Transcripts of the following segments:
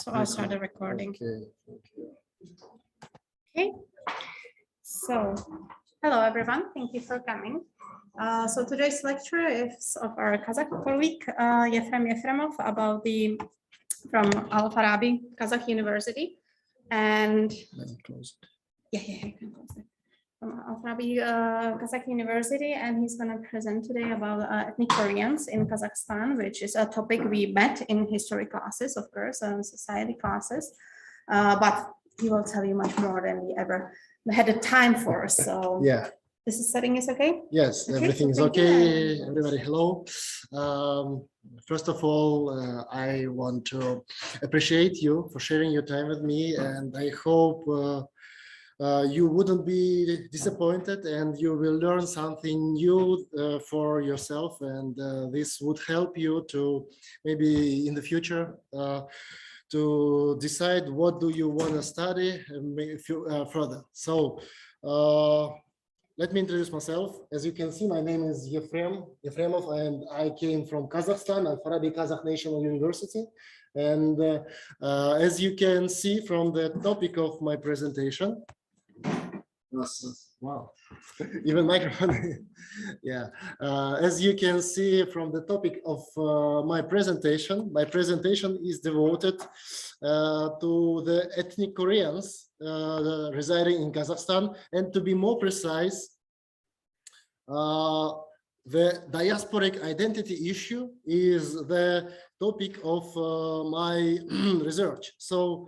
So I'll start the recording. Okay. Okay. So, hello everyone. Thank you for coming. So today's lecture is of our Kazakh colleague Yefrem Yefremov from Al-Farabi, Kazakh University, and you can close it. From Al-Farabi, Kazakh University, and he's going to present today about ethnic Koreans in Kazakhstan, which is a topic we met in history classes, of course, and society classes, but he will tell you much more than we ever had the time for. So yeah, this setting is okay? Yes, okay, everything is okay. Everybody, hello. First of all, I want to appreciate you for sharing your time with me, and I hope you wouldn't be disappointed and you will learn something new for yourself, and this would help you to maybe in the future to decide what do you want to study further. So let me introduce myself. As you can see, my name is Yefrem Yefremov, and I came from Kazakhstan, Al-Farabi Kazakh National University. And as you can see from the topic of my presentation, wow, even microphone. Yeah, as you can see from the topic of my presentation is devoted to the ethnic Koreans residing in Kazakhstan, and to be more precise, the diasporic identity issue is the topic of my research. So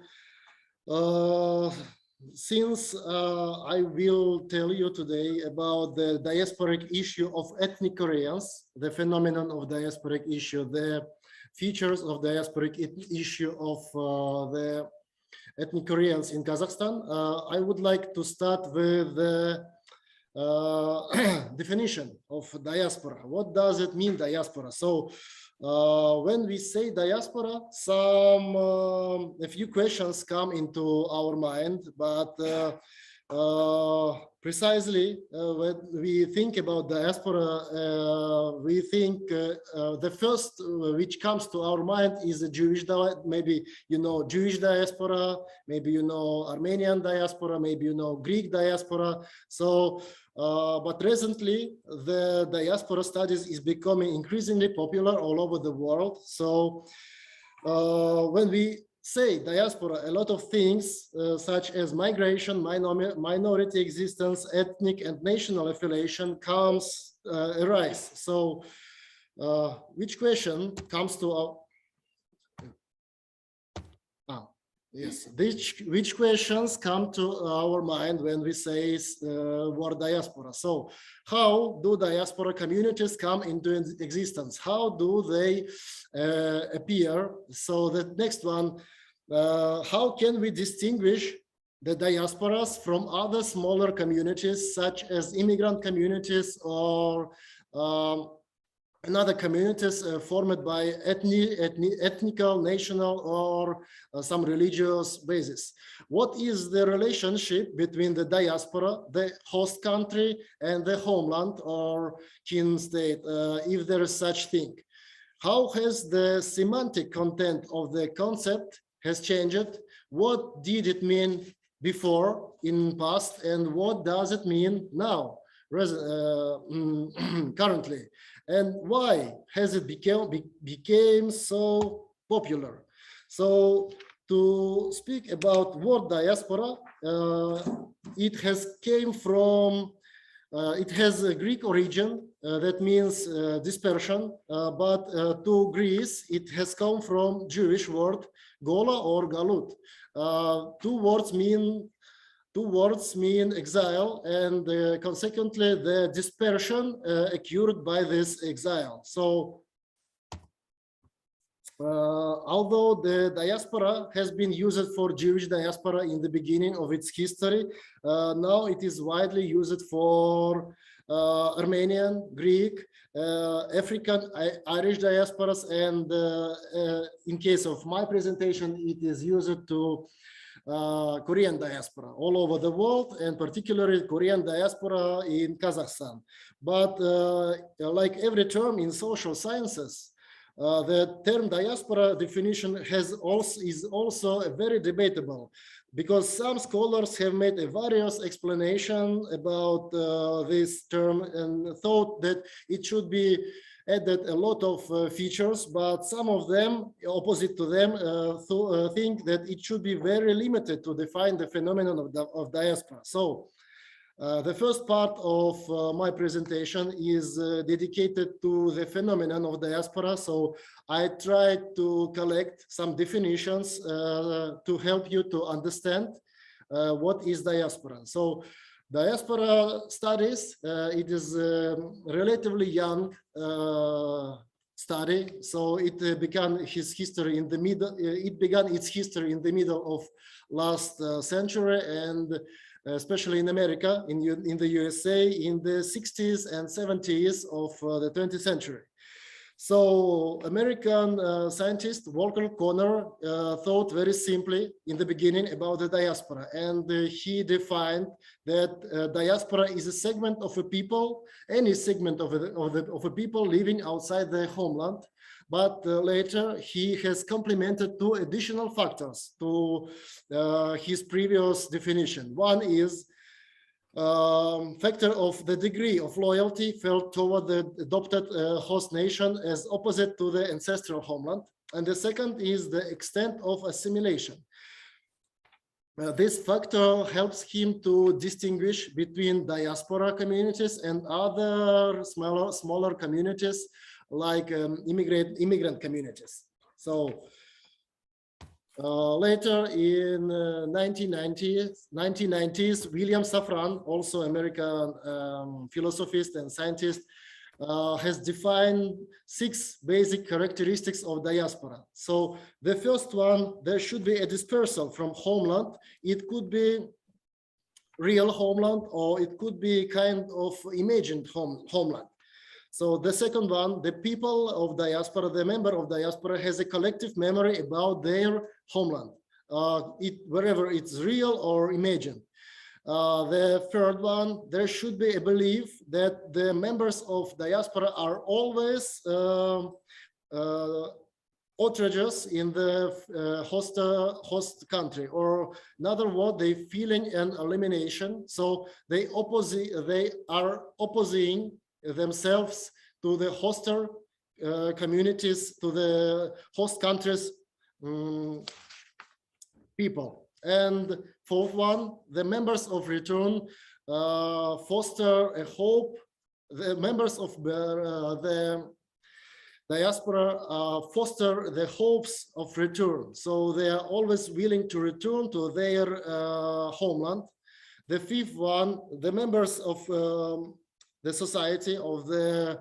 since I will tell you today about the diasporic issue of ethnic Koreans, the phenomenon of diasporic issue, the features of diasporic issue of the ethnic Koreans in Kazakhstan, I would like to start with the definition of diaspora. What does it mean, diaspora? So when we say diaspora, a few questions come into our mind, but precisely when we think about diaspora, we think the first which comes to our mind is a Jewish, maybe you know Jewish diaspora, maybe you know Armenian diaspora, maybe you know Greek diaspora. So but recently the diaspora studies is becoming increasingly popular all over the world. So when we say diaspora, a lot of things such as migration, minority existence, ethnic and national affiliation arise. So which question comes to our yes, which questions come to our mind when we say word diaspora? So how do diaspora communities come into existence? How do they appear? So the next one, how can we distinguish the diasporas from other smaller communities, such as immigrant communities or another communities formed by ethnical, national, or some religious basis? What is the relationship between the diaspora, the host country, and the homeland or kin state, if there is such thing? How has the semantic content of the concept has changed? What did it mean before in past, and what does it mean now, currently? And why has it became so popular? So to speak about word diaspora, it has a Greek origin, that means dispersion, but to Greece it has come from Jewish word gola or galut. Two words mean exile, and consequently the dispersion occurred by this exile. So although the diaspora has been used for Jewish diaspora in the beginning of its history, now it is widely used for Armenian, Greek, African, Irish diasporas, and in case of my presentation, it is used to Korean diaspora all over the world, and particularly Korean diaspora in Kazakhstan. But like every term in social sciences, the term diaspora definition is also very debatable, because some scholars have made a various explanation about this term and thought that it should be added a lot of features, but some of them, opposite to them, think that it should be very limited to define the phenomenon of diaspora. So the first part of my presentation is dedicated to the phenomenon of diaspora. So I tried to collect some definitions to help you to understand what is diaspora. So diaspora studies, it is a relatively young study. So it began its history in the middle. It began its history in the middle of last century, and especially in America, in the USA, in the 60s and 70s of the 20th century. So American scientist Walter Connor thought very simply in the beginning about the diaspora, and he defined that diaspora is a segment of a people, any segment of a people living outside their homeland. But later he has complemented two additional factors to his previous definition. One is factor of the degree of loyalty felt toward the adopted host nation as opposite to the ancestral homeland. And the second is the extent of assimilation. This factor helps him to distinguish between diaspora communities and other smaller communities like immigrant communities. So later in 1990s, William Safran, also American philosopher and scientist, has defined 6 basic characteristics of diaspora. So the first one, there should be a dispersal from homeland. It could be real homeland, or it could be kind of imagined homeland. So the second one, the people of diaspora, the member of diaspora has a collective memory about their homeland, wherever it's real or imagined. The third one, there should be a belief that the members of diaspora are always outrageous in the host country, or another word, they feeling an elimination. So they are opposing themselves to the hoster communities, to the host countries people. And fourth one, the members of return foster a hope. The members of the diaspora foster the hopes of return. So they are always willing to return to their homeland. The fifth one, the members of the society of the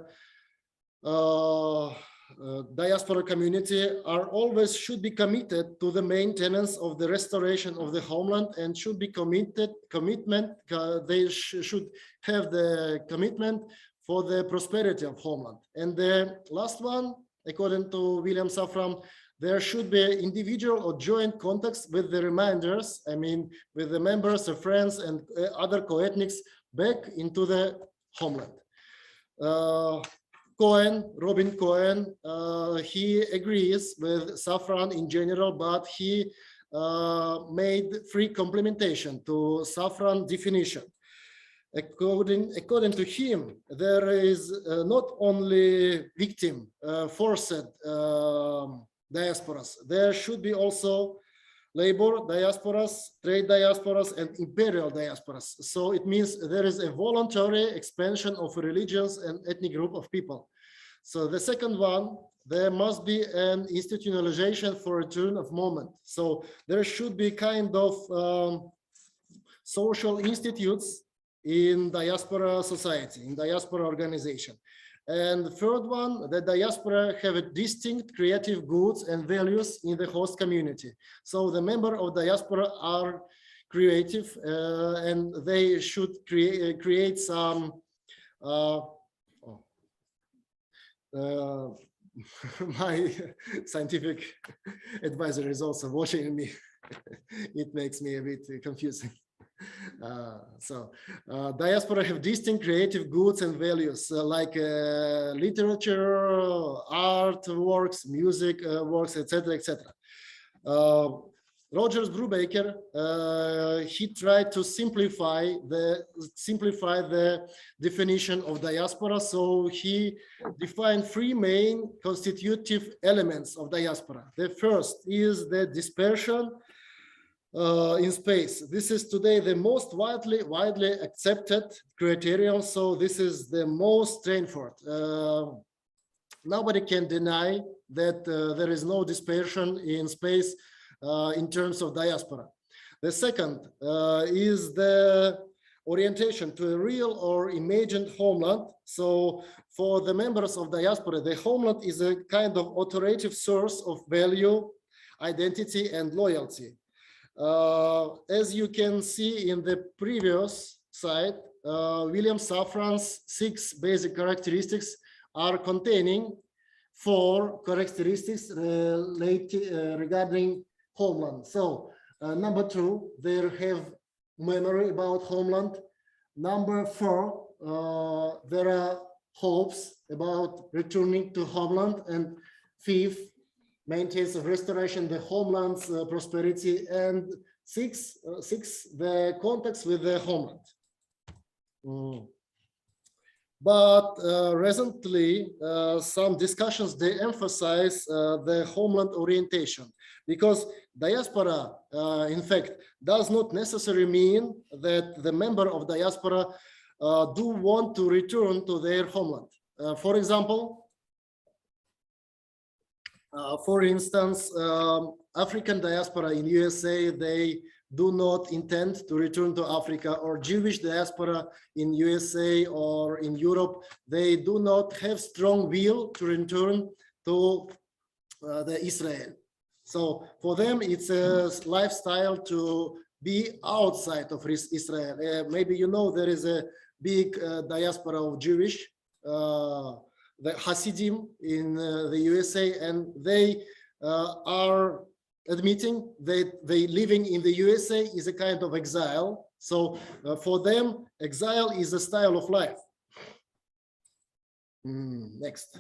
diaspora community are always should be committed to the maintenance of the restoration of the homeland, and should be they should have the commitment for the prosperity of homeland. And the last one, according to William Safran, there should be individual or joint contacts with the reminders, I mean, with the members of friends and other co-ethnics back into the homeland. Robin Cohen, he agrees with Safran in general, but he made free complementation to Safran definition. According to him, there is not only victim forced diasporas, there should be also labor diasporas, trade diasporas, and imperial diasporas. So it means there is a voluntary expansion of religions and ethnic group of people. So the second one, there must be an institutionalization for return of movement. So there should be kind of social institutes in diaspora society, in diaspora organization. And the third one, the diaspora have a distinct creative goods and values in the host community. So the member of diaspora are creative and they should create some my scientific advisor is also watching me. It makes me a bit confusing. Diaspora have distinct creative goods and values like literature, art works, music works, etc., etc. Rogers Brubaker, he tried to simplify the definition of diaspora. So he defined three main constitutive elements of diaspora. The first is the dispersion in space. This is today the most widely accepted criterion. So this is the most straightforward. Nobody can deny that there is no dispersion in space in terms of diaspora. The second is the orientation to a real or imagined homeland. So for the members of diaspora, the homeland is a kind of authoritative source of value, identity, and loyalty. As you can see in the previous slide, William Safran's 6 basic characteristics are containing 4 characteristics regarding homeland. So number 2, they have memory about homeland. Number 4, there are hopes about returning to homeland. And 5th, maintains a restoration the homeland's prosperity. And 6, the contacts with the homeland. But recently, some discussions, they emphasize the homeland orientation, because diaspora, in fact, does not necessarily mean that the member of diaspora do want to return to their homeland. For example, for instance, African diaspora in USA, they do not intend to return to Africa, or Jewish diaspora in USA or in Europe, they do not have strong will to return to the Israel. So for them, it's a lifestyle to be outside of Israel. Maybe you know there is a big diaspora of Jewish, the Hasidim in the USA, and they are admitting that they living in the USA is a kind of exile. So for them, exile is a style of life. Next.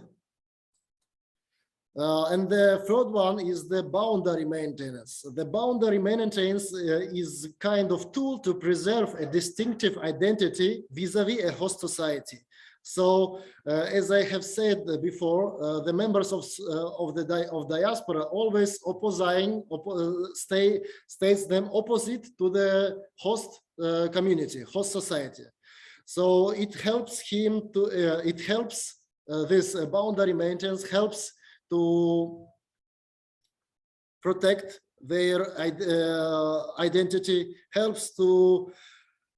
And the third one is the boundary maintenance. The boundary maintenance is kind of tool to preserve a distinctive identity vis-a-vis a host society. So, as I have said before, the members of diaspora always states them opposite to the host community, host society. So it helps him to, this boundary maintenance helps to protect their identity, helps to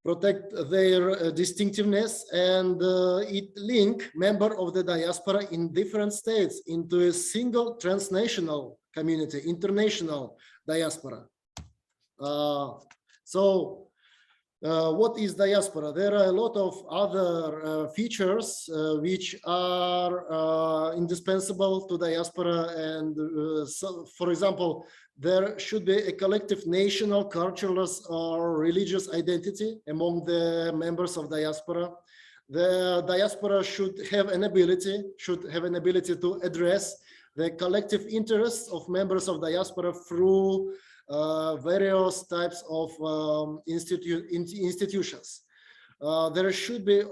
protect their distinctiveness, and it link member of the diaspora in different states into a single transnational community, international diaspora. What is diaspora? There are a lot of other features which are indispensable to diaspora, and so, for example, there should be a collective national, cultural, or religious identity among the members of diaspora. The diaspora should have an ability to address the collective interests of members of diaspora through various types of institutions. There should be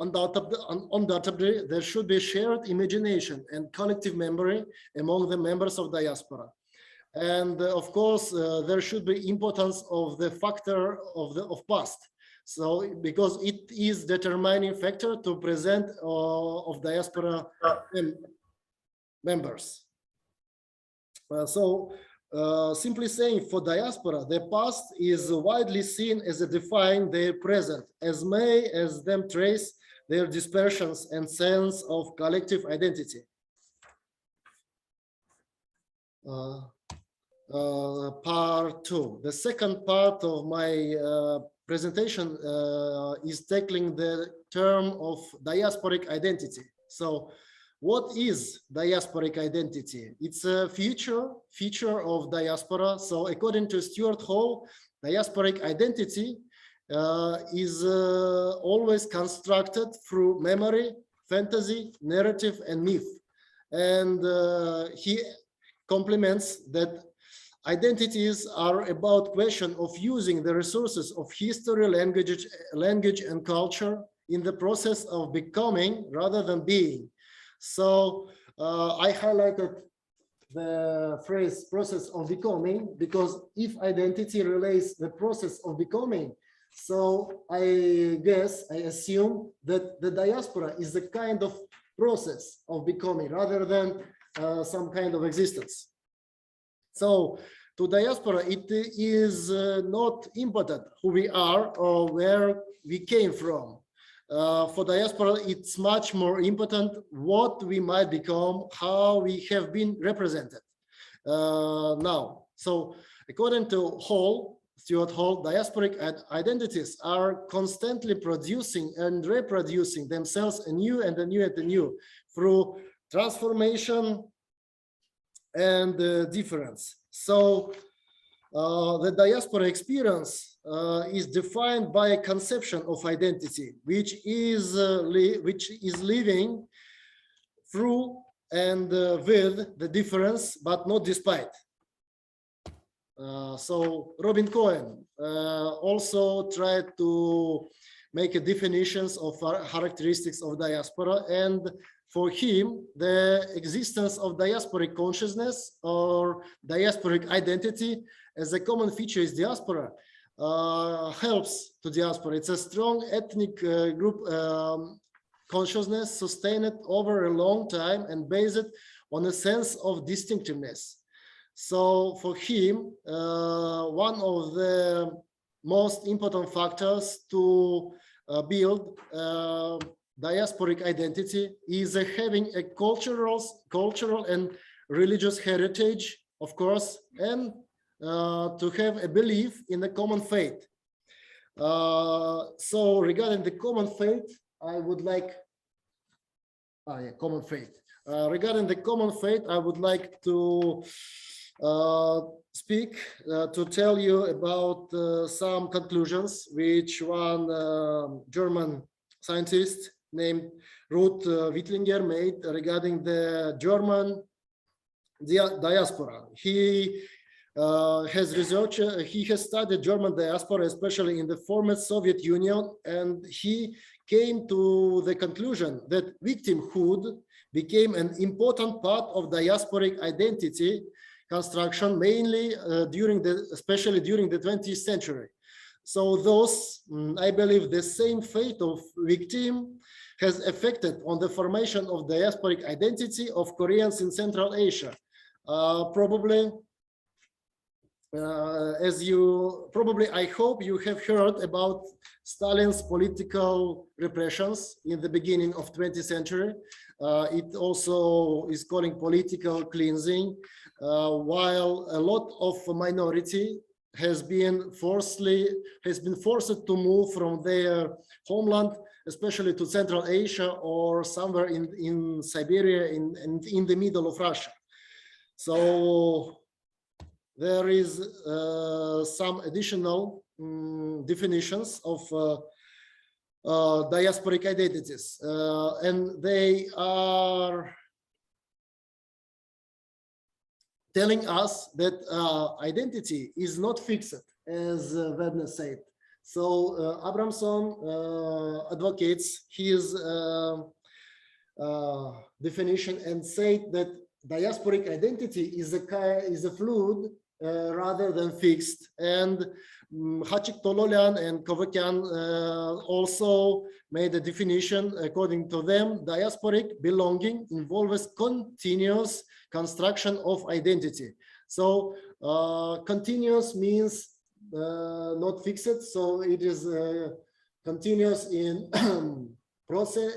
undoubtedly there should be shared imagination and collective memory among the members of diaspora. And of course, there should be importance of the factor of past. So because it is determining factor to present of diaspora members. Simply saying, for diaspora, the past is widely seen as a define their present, as may as them trace their dispersions and sense of collective identity. Part 2. The second part of my presentation is tackling the term of diasporic identity. So what is diasporic identity? It's a feature of diaspora. So according to Stuart Hall, diasporic identity is always constructed through memory, fantasy, narrative, and myth. And he complements that identities are about question of using the resources of history, language, and culture in the process of becoming rather than being. So I highlighted the phrase process of becoming, because if identity relates the process of becoming, so I assume that the diaspora is a kind of process of becoming rather than some kind of existence. So to diaspora, it is not important who we are or where we came from. For diaspora, it's much more important what we might become, how we have been represented now. So according to Stuart Hall, diasporic identities are constantly producing and reproducing themselves anew and anew and anew through transformation and difference. So the diaspora experience is defined by a conception of identity, which is living through and with the difference, but not despite. So Robin Cohen also tried to make a definitions of characteristics of diaspora, and for him, the existence of diasporic consciousness or diasporic identity as a common feature is diaspora helps to diaspora. It's a strong ethnic group consciousness sustained over a long time and based on a sense of distinctiveness. So for him, one of the most important factors to build diasporic identity is having a cultural and religious heritage, of course, and to have a belief in the common faith. So regarding the common faith, I would like, common faith. Regarding the common faith, I would like to speak to tell you about some conclusions which one German scientist named Ruth Wittlinger made regarding the German diaspora. He has researched, he has studied German diaspora, especially in the former Soviet Union, and he came to the conclusion that victimhood became an important part of diasporic identity construction, mainly especially during the 20th century. So those, I believe, the same fate of victim has affected on the formation of diasporic identity of Koreans in Central Asia. Probably, I hope you have heard about Stalin's political repressions in the beginning of 20th century. It also is calling political cleansing, while a lot of minority has been forced to move from their homeland, especially to Central Asia or somewhere in Siberia, in the middle of Russia. So there is some additional definitions of diasporic identities, and they are telling us that identity is not fixed, as Webner said. So Abramson advocates his definition and said that diasporic identity is a fluid rather than fixed. And Hachik Tololian and Kovakyan also made a definition. According to them, diasporic belonging involves continuous construction of identity. So continuous means not fixed, so it is continuous in process,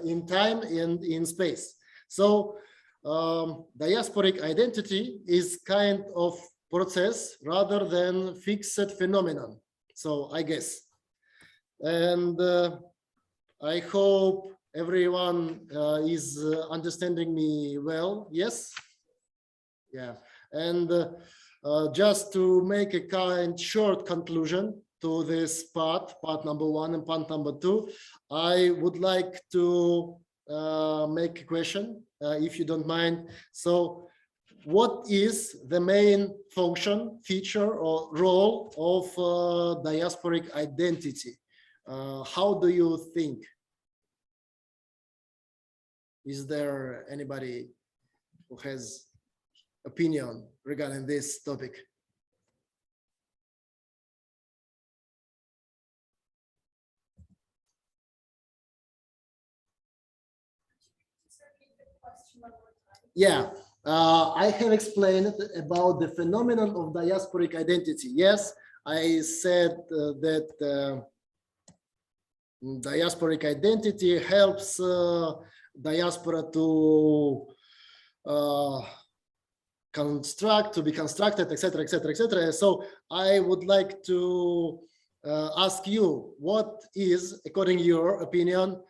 in time and in space. So diasporic identity is kind of process rather than fixed phenomenon. So I guess, and I hope Everyone is understanding me well? Yes? Yeah. And just to make a kind short conclusion to this part number 1 and part number 2, I would like to make a question, if you don't mind. So, what is the main function, feature, or role of diasporic identity? How do you think? Is there anybody who has opinion regarding this topic? Yeah, I have explained about the phenomenon of diasporic identity. Yes, I said that diasporic identity helps diaspora to be constructed, etc., etc., etc. So I would like to ask you, what is, according to your opinion,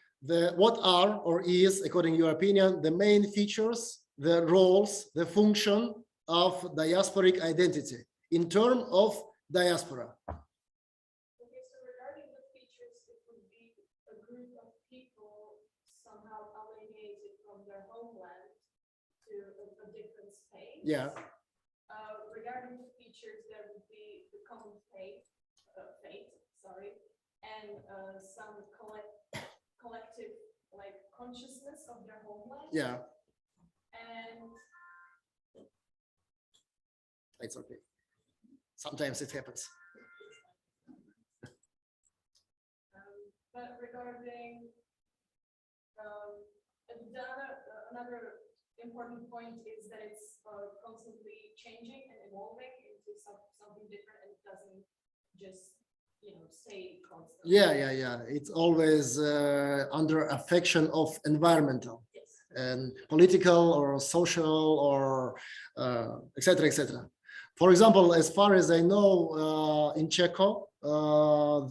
what are or is, according to your opinion, the main features, the roles, the function of diasporic identity in terms of diaspora? Okay, so regarding the features, it would be a group of people somehow alienated from their homeland to a different space. Yeah. Regarding the features, there would be the common fate, and some collective like consciousness of their homeland. Yeah. And It's okay. Sometimes it happens. But regarding another important point is that it's constantly changing and evolving into something different, and it doesn't just stay constant. Yeah. It's always under affection of environmental and political or social or etc., etc. For example, as far as I know, in Czech,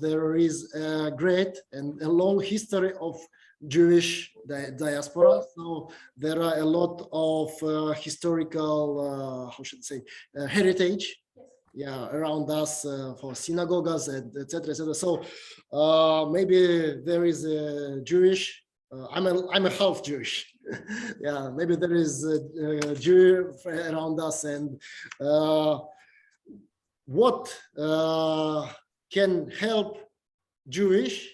there is a great and a long history of Jewish diaspora. So there are a lot of historical, how should I say, heritage. Yeah, around us for synagogues and etc., etc. So maybe there is a Jewish. I'm a half Jewish. Yeah, maybe there is a Jew around us, and what can help Jews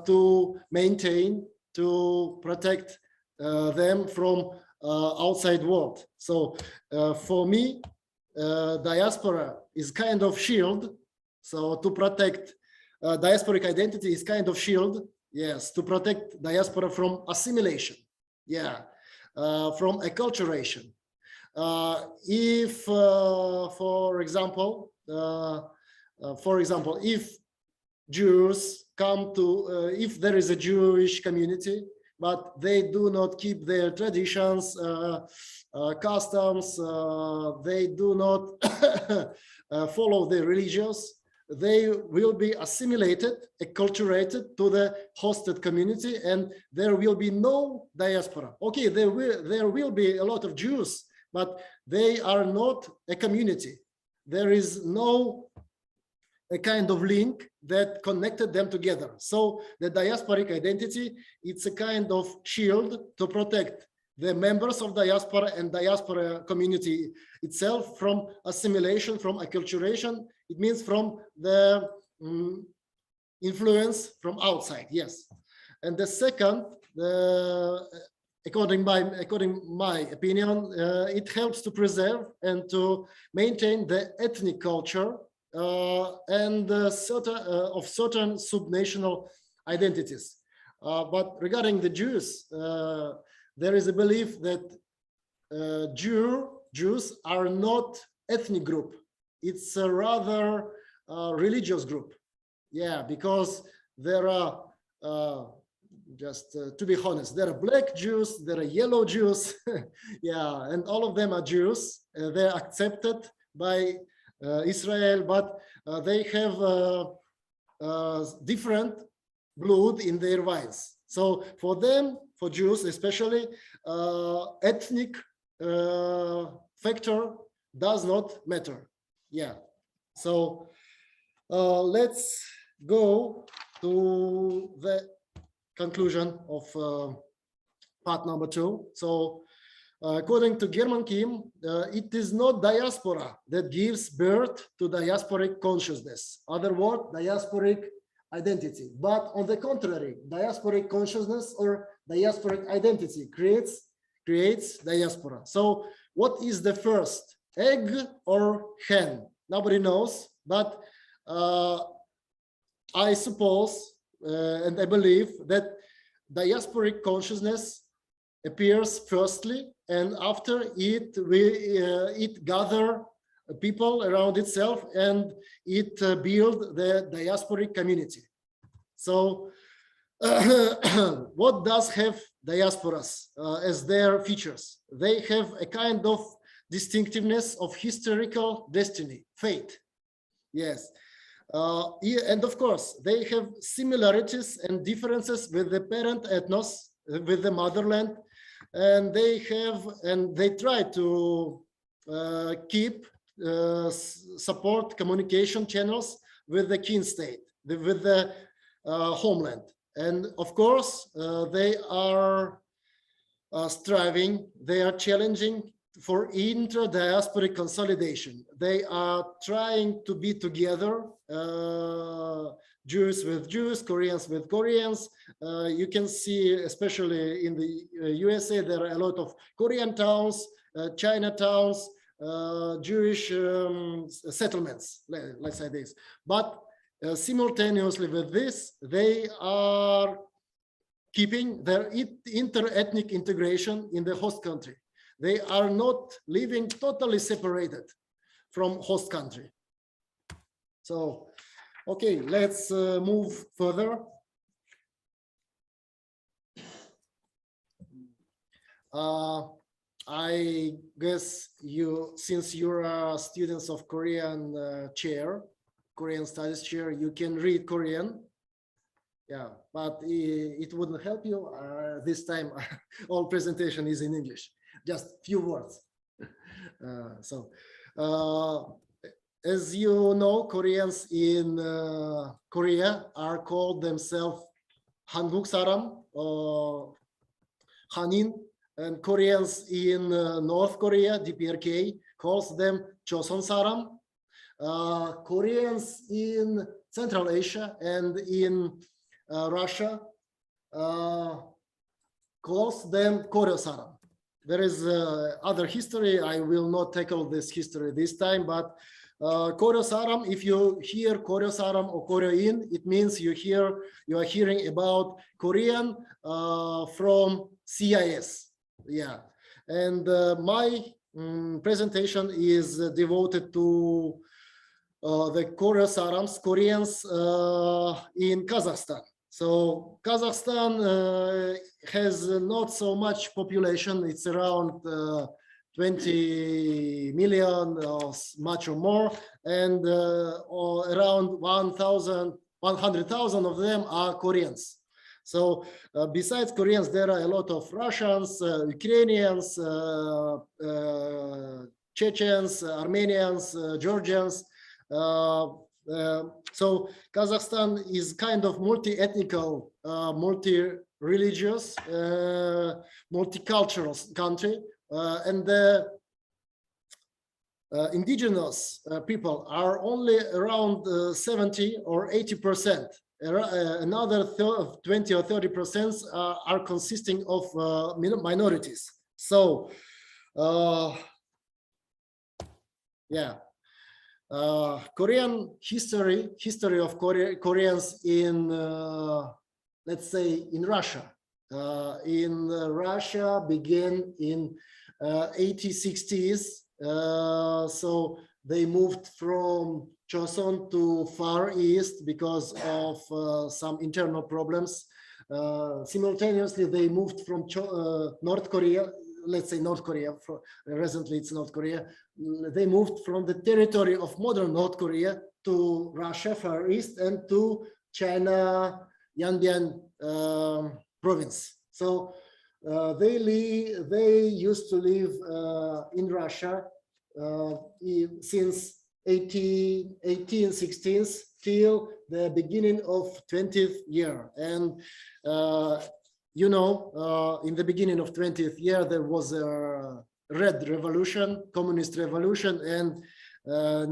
to maintain, to protect them from outside world. So for me, diaspora is kind of shield. So to protect diasporic identity is kind of shield. Yes, to protect diaspora from assimilation. Yeah, from acculturation. If, for example, if Jews come to, if there is a Jewish community, but they do not keep their traditions, customs, they do not follow the religious, they will be assimilated, acculturated to the hosted community, and there will be no diaspora. Okay, there will be a lot of Jews, but they are not a community. There is no a kind of link that connected them together. So the diasporic identity, it's a kind of shield to protect the members of diaspora and diaspora community itself from assimilation, from acculturation. It means from the influence from outside. Yes. And the second, according my opinion, it helps to preserve and to maintain the ethnic culture and certain subnational identities. But regarding the Jews, there is a belief that Jews are not ethnic group. It's a rather religious group. Yeah, because there are, to be honest, there are black Jews, there are yellow Jews. Yeah, and all of them are Jews. They're accepted by Israel, but they have different blood in their veins. So for them, for Jews especially, ethnic factor does not matter. Yeah. So let's go to the conclusion of part number 2. So according to German Kim, it is not diaspora that gives birth to diasporic consciousness. Other word, diasporic identity. But on the contrary, diasporic consciousness or diasporic identity creates diaspora. So what is the first, egg or hen? Nobody knows, but I suppose and I believe that diasporic consciousness appears firstly, and after it gather people around itself and it build the diasporic community. So what does have diasporas as their features? They have a kind of distinctiveness of historical destiny, fate. Yes. And of course, they have similarities and differences with the parent ethnos, with the motherland, and they try to keep support communication channels with the kin state, with the homeland. And of course, they are striving, they are challenging for intra-diasporic consolidation. They are trying to be together, Jews with Jews, Koreans with Koreans. You can see, especially in the USA, there are a lot of Korean towns, China towns, Jewish settlements, let's say this. But simultaneously with this, they are keeping their inter-ethnic integration in the host country. They are not living totally separated from host country. So, okay, let's move further. I guess since you're students of Korean Korean studies chair, you can read Korean. Yeah, but it wouldn't help you. This time, all presentation is in English. Just few words. As you know, Koreans in Korea are called themselves Hanguk Saram or Hanin, and Koreans in North Korea, DPRK, calls them Choson Saram. Koreans in Central Asia and in Russia calls them korё Saram. There is other history. I will not tackle this history this time, but korё Saram, if you hear korё Saram or korё-in, it means you are hearing about Korean from CIS. Yeah, and my presentation is devoted to the korё Sarams, Koreans in Kazakhstan. So Kazakhstan has not so much population. It's around 20 million or much or more, and around 100,000 of them are Koreans. So besides Koreans, there are a lot of Russians, Ukrainians, Chechens, Armenians, Georgians. So Kazakhstan is kind of multi-ethnical, multi-religious, multicultural country, and the indigenous people are only around 70 or 80%. Another 20 or 30% are consisting of minorities. So, yeah. Korean history of Koreans in, let's say, in Russia. Russia began in 1860s. So they moved from Choson to Far East because of some internal problems. Simultaneously, they moved from North Korea. Let's say North Korea, recently it's North Korea. They moved from the territory of modern North Korea to Russia, Far East, and to China Yanbian province. So they used to live in Russia since 1816 till the beginning of 20th year. And you know, in the beginning of 20th year, there was a Red Revolution, Communist Revolution, and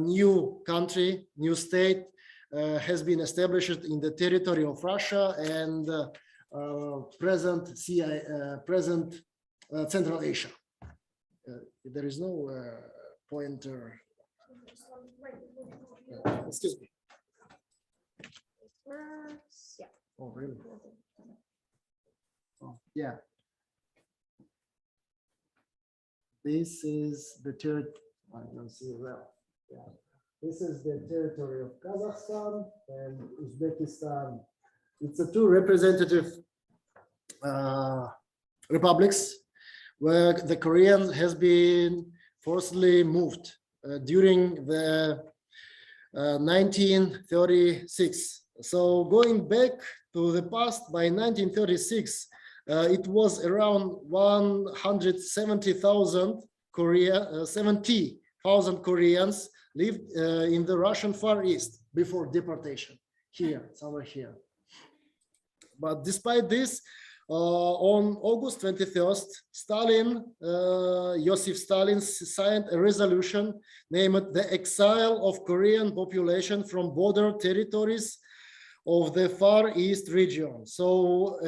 new country, new state has been established in the territory of Russia and present Central Asia. There is no pointer. Excuse me. Oh, really? Oh, yeah. This is the territory. I don't see well. Yeah. This is the territory of Kazakhstan and Uzbekistan. It's a two representative republics where the Koreans has been forcibly moved during the 1936. So going back to the past, by 1936, it was around 170,000 Koreans lived in the Russian Far East before deportation, here, somewhere here. But despite this, on August 21st, Joseph Stalin signed a resolution named the Exile of Korean Population from Border Territories of the Far East region. So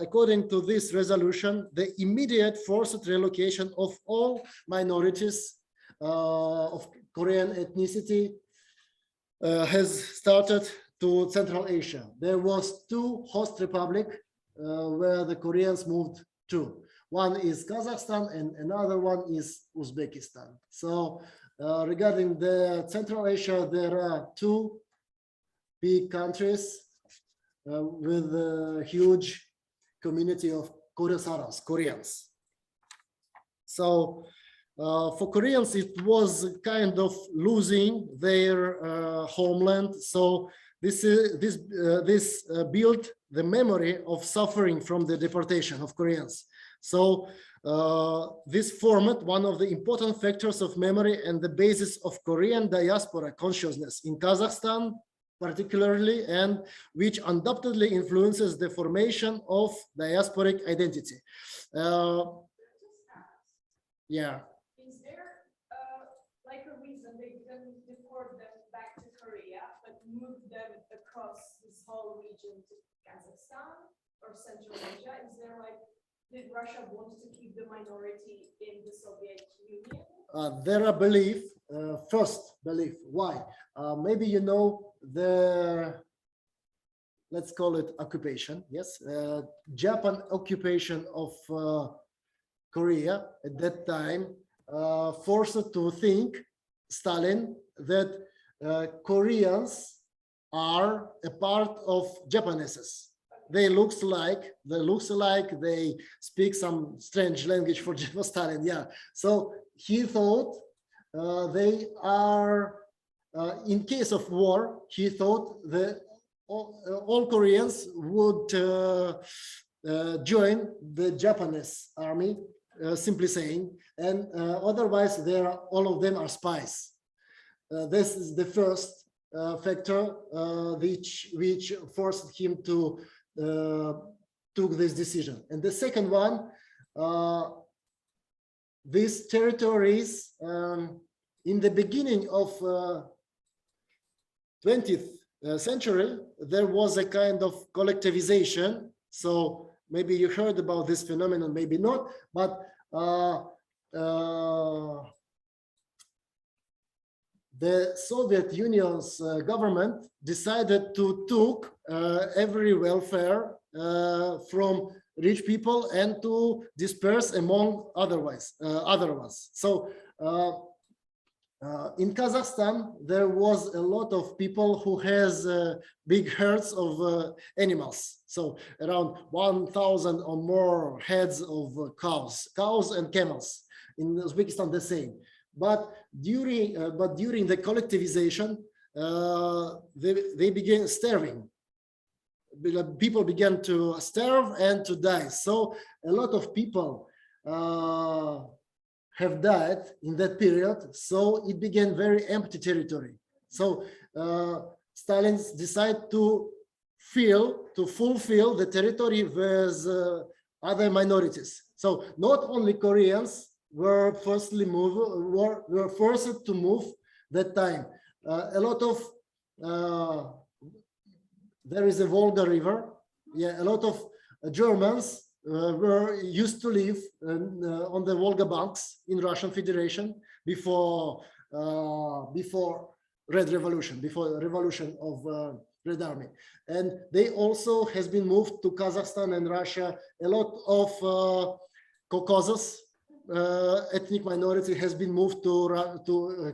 according to this resolution, the immediate forced relocation of all minorities of Korean ethnicity has started to Central Asia. There was two host republics where the Koreans moved to. One is Kazakhstan and another one is Uzbekistan. So regarding the Central Asia, there are two big countries with a huge community of Koreans. So for Koreans, it was kind of losing their homeland. So this built the memory of suffering from the deportation of Koreans. So this formed one of the important factors of memory and the basis of Korean diaspora consciousness in Kazakhstan, particularly, and which undoubtedly influences the formation of diasporic identity. Yeah. Is there like a reason they didn't deport them back to Korea, but move them across this whole region to Kazakhstan or Central Asia? Is there like, did Russia want to keep the minority in the Soviet Union? There are belief, first belief, why? Maybe you know the, let's call it occupation, yes? Japan occupation of Korea at that time forced to think Stalin that Koreans are a part of Japanese. They look alike, they speak some strange language for Stalin, yeah. So he thought they are, in case of war, he thought that all Koreans would join the Japanese army, simply saying, and otherwise all of them are spies. This is the first factor which forced him to took this decision. And the second one, these territories in the beginning of 20th century, there was a kind of collectivization. So maybe you heard about this phenomenon, maybe not, but the Soviet Union's government decided to took every welfare from rich people and to disperse among other ones. So in Kazakhstan, there was a lot of people who has big herds of animals. So around 1,000 or more heads of cows and camels. In Uzbekistan, the same. But during the collectivization, they began starving. people began to starve and to die. So a lot of people have died in that period. So it began very empty territory. So Stalin decided to fulfill the territory with other minorities. So not only Koreans were forced to move that time. A lot of there is a Volga River. Yeah, a lot of Germans were used to live on the Volga banks in Russian Federation before Red Revolution, before the revolution of Red Army, and they also has been moved to Kazakhstan and Russia. A lot of Caucasus ethnic minority has been moved to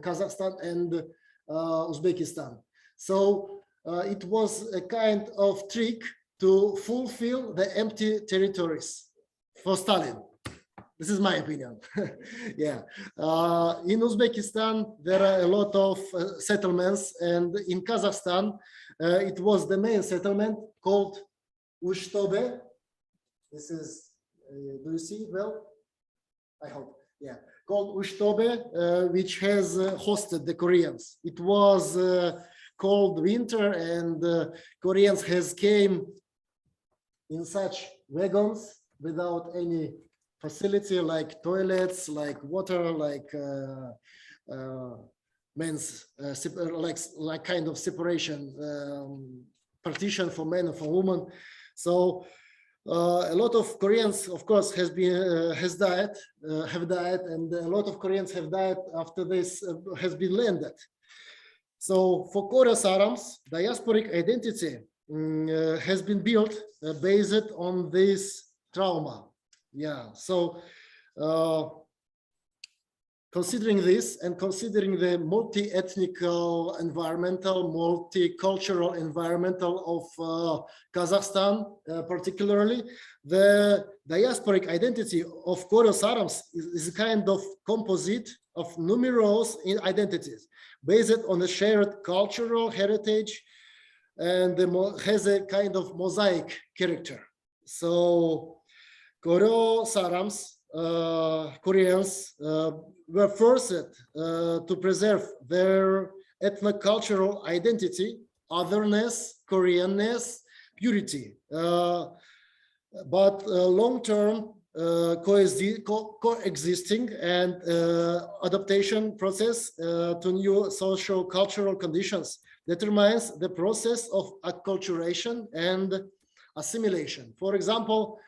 Kazakhstan and Uzbekistan. So it was a kind of trick to fulfill the empty territories for Stalin. This is my opinion. Yeah. In Uzbekistan, there are a lot of settlements, and in Kazakhstan, it was the main settlement called Ushtobe. This is, do you see it well? I hope, yeah. Called Ushtobe, which has hosted the Koreans. It was cold winter, and Koreans has came in such wagons without any facility like toilets, like water, like men's like kind of separation, partition for men and for women. So a lot of Koreans, of course, have died, and a lot of Koreans have died after this has been landed. So for korё sarams, diasporic identity has been built based on this trauma. Yeah, so considering this and considering the multi-ethnical environmental, multicultural environmental of Kazakhstan, particularly, the diasporic identity of korё sarams is a kind of composite of numerous identities based on a shared cultural heritage, and has a kind of mosaic character. So korё sarams, Koreans, were forced to preserve their ethnocultural identity, otherness, Koreanness, purity, but long-term coexisting and adaptation process to new social cultural conditions determines the process of acculturation and assimilation. For example,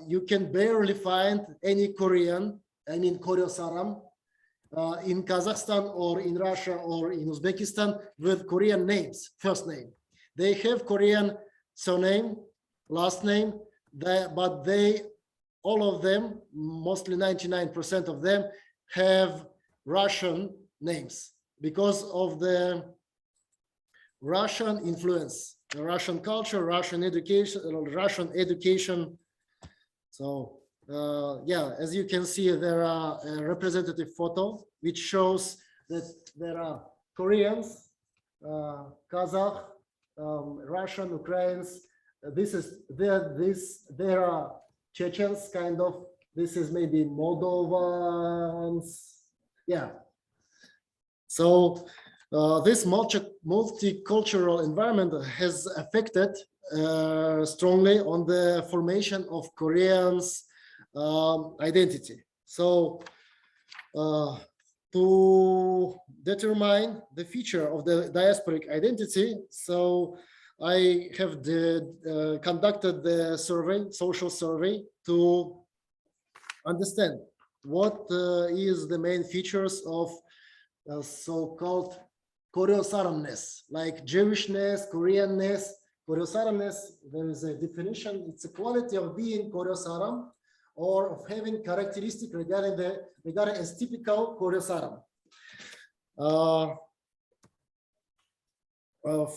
you can barely find any Korean, I mean korё saram, in Kazakhstan or in Russia or in Uzbekistan with Korean names, first name. They have Korean surname, last name, but all of them, mostly 99% of them, have Russian names because of the Russian influence, the Russian culture, Russian education. So yeah, as you can see, there are a representative photo which shows that there are Koreans, Kazakh, Russian, Ukrainians. There are Chechens, kind of. This is maybe Moldovans. Yeah. So this multicultural environment has affected strongly on the formation of Koreans' identity. So to determine the feature of the diasporic identity, so I have conducted the survey, social survey, to understand what is the main features of so-called korё saramness, like Jewishness, Koreanness. Korё saramness, there is a definition. It's a quality of being korё saram or of having characteristic regarding as typical korё saram.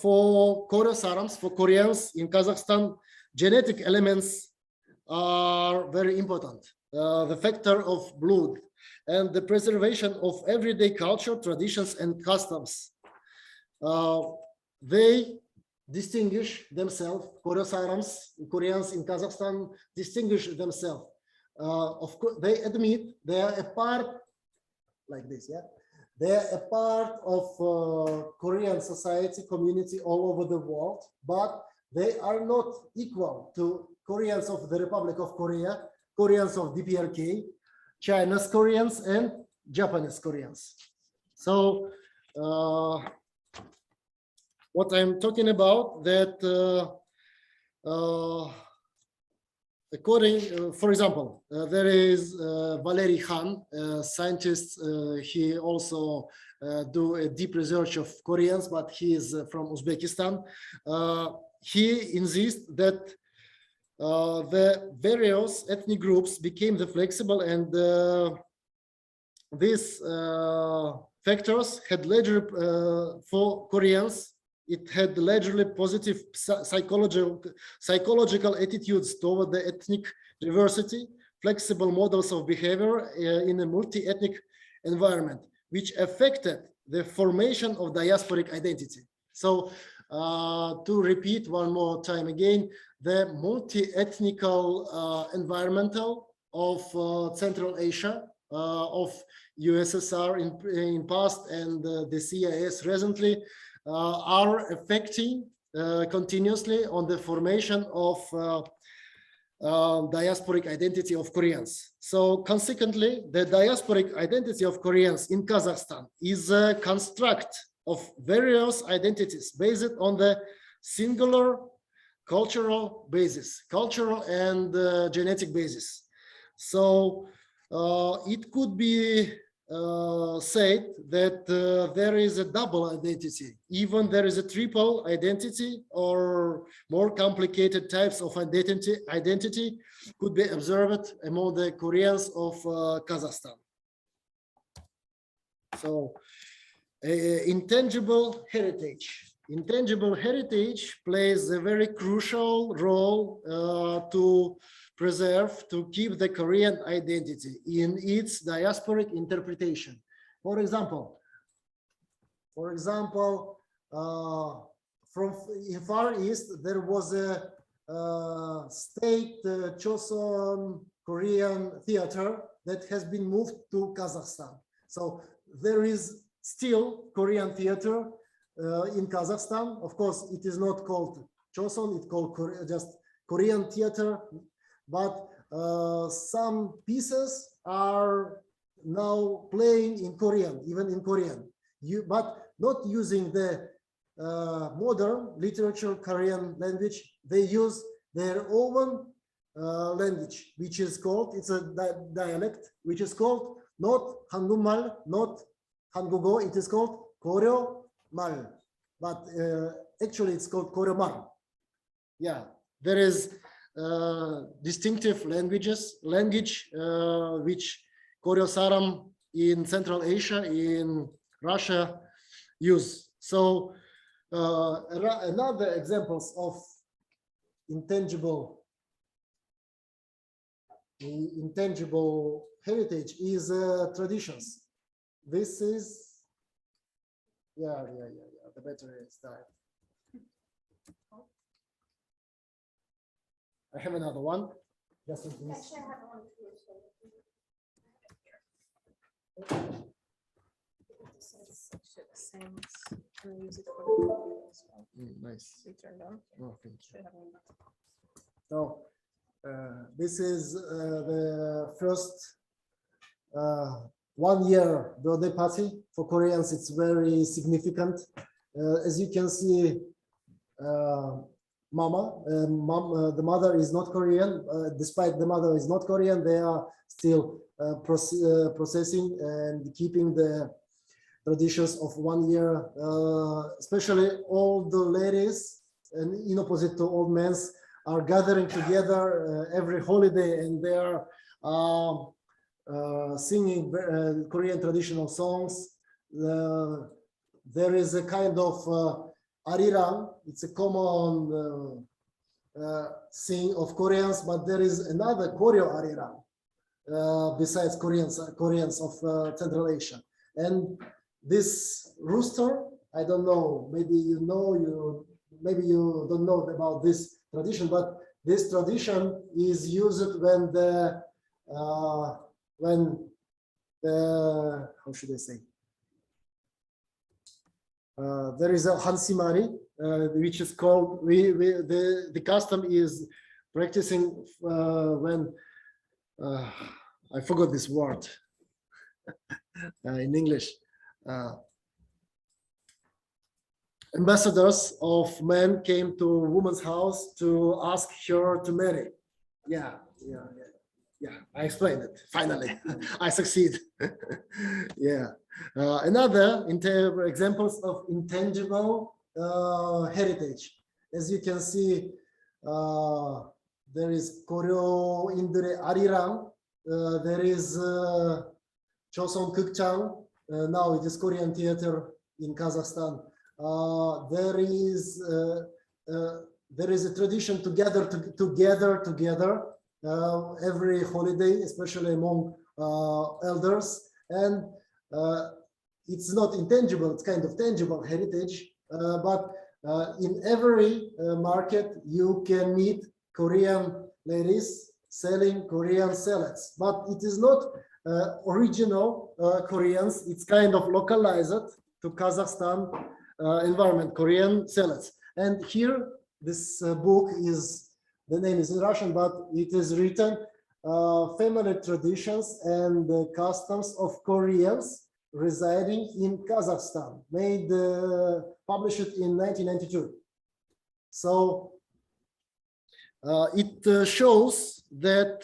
For korё sarams, for Koreans in Kazakhstan, genetic elements are very important. The factor of blood and the preservation of everyday culture, traditions, and customs. They distinguish themselves. Korё sarams, Koreans in Kazakhstan distinguish themselves. Of course, they admit they are a part like this. Yeah, they are a part of Korean society community all over the world, but they are not equal to Koreans of the Republic of Korea, Koreans of DPRK, China's Koreans, and Japanese Koreans. So what I'm talking about that according, for example, there is Valery Khan, a scientist. He also do a deep research of Koreans, but he is from Uzbekistan. He insists that the various ethnic groups became the flexible, and these factors had largely for Koreans. It had largely positive psychological attitudes toward the ethnic diversity, flexible models of behavior in a multi-ethnic environment, which affected the formation of diasporic identity. So to repeat one more time again, the multi-ethnical environmental of Central Asia, of USSR in past and the CIS recently, are affecting continuously on the formation of diasporic identity of Koreans. So consequently, the diasporic identity of Koreans in Kazakhstan is a construct of various identities based on the singular cultural basis, cultural and genetic basis. So it could be said that there is a double identity, even there is a triple identity, or more complicated types of identity could be observed among the Koreans of Kazakhstan. So intangible heritage. Intangible heritage plays a very crucial role to preserve, to keep the Korean identity in its diasporic interpretation. For example, from in Far East, there was a state Choson Korean theater that has been moved to Kazakhstan. So there is still Korean theater in Kazakhstan. Of course, it is not called Choson, it's called just Korean theater. But some pieces are now playing in Korean, even in Korean, but not using the modern literature Korean language. They use their own language, which is called, it's a dialect, which is called not Hangumal, not Hangugo, it is called Koryo Mal. But actually it's called Koryo Mal. Yeah, there is distinctive language which Koryo Saram in Central Asia, in Russia use. So another examples of intangible heritage is traditions. This is the battery is died. I have another one. Just in case. Actually, I have one too. Nice. Oh, thank you. So, this is the first 1 year birthday party for Koreans. It's very significant. As you can see, the mother is not Korean. Despite the mother is not Korean, they are still processing and keeping the traditions of 1 year. Especially all the ladies, and in opposite to old men, are gathering together every holiday, and they are singing Korean traditional songs. There is a kind of arirang. It's a common sing of Koreans, but there is another koryo arirang besides Koreans of Central Asia. And this rooster, I don't know, maybe you know, maybe you don't know about this tradition, but this tradition is used when the how should I say? There is a Hansimari, which is called, the custom is practicing when, I forgot this word in English. Ambassadors of men came to woman's house to ask her to marry. Yeah, I explained it, finally. I succeed. Yeah. Another examples of intangible heritage. As you can see, there is korё indire ariram, there is Choson Kukchang, now it is Korean theater in Kazakhstan. There is a tradition to gather together every holiday, especially among elders, and it's not intangible, it's kind of tangible heritage, but in every market you can meet Korean ladies selling Korean salads, but it is not original Koreans, it's kind of localized to Kazakhstan environment, Korean salads. And here, this book is, the name is in Russian, but it is written family traditions and the customs of Koreans residing in Kazakhstan, published in 1992. So it shows that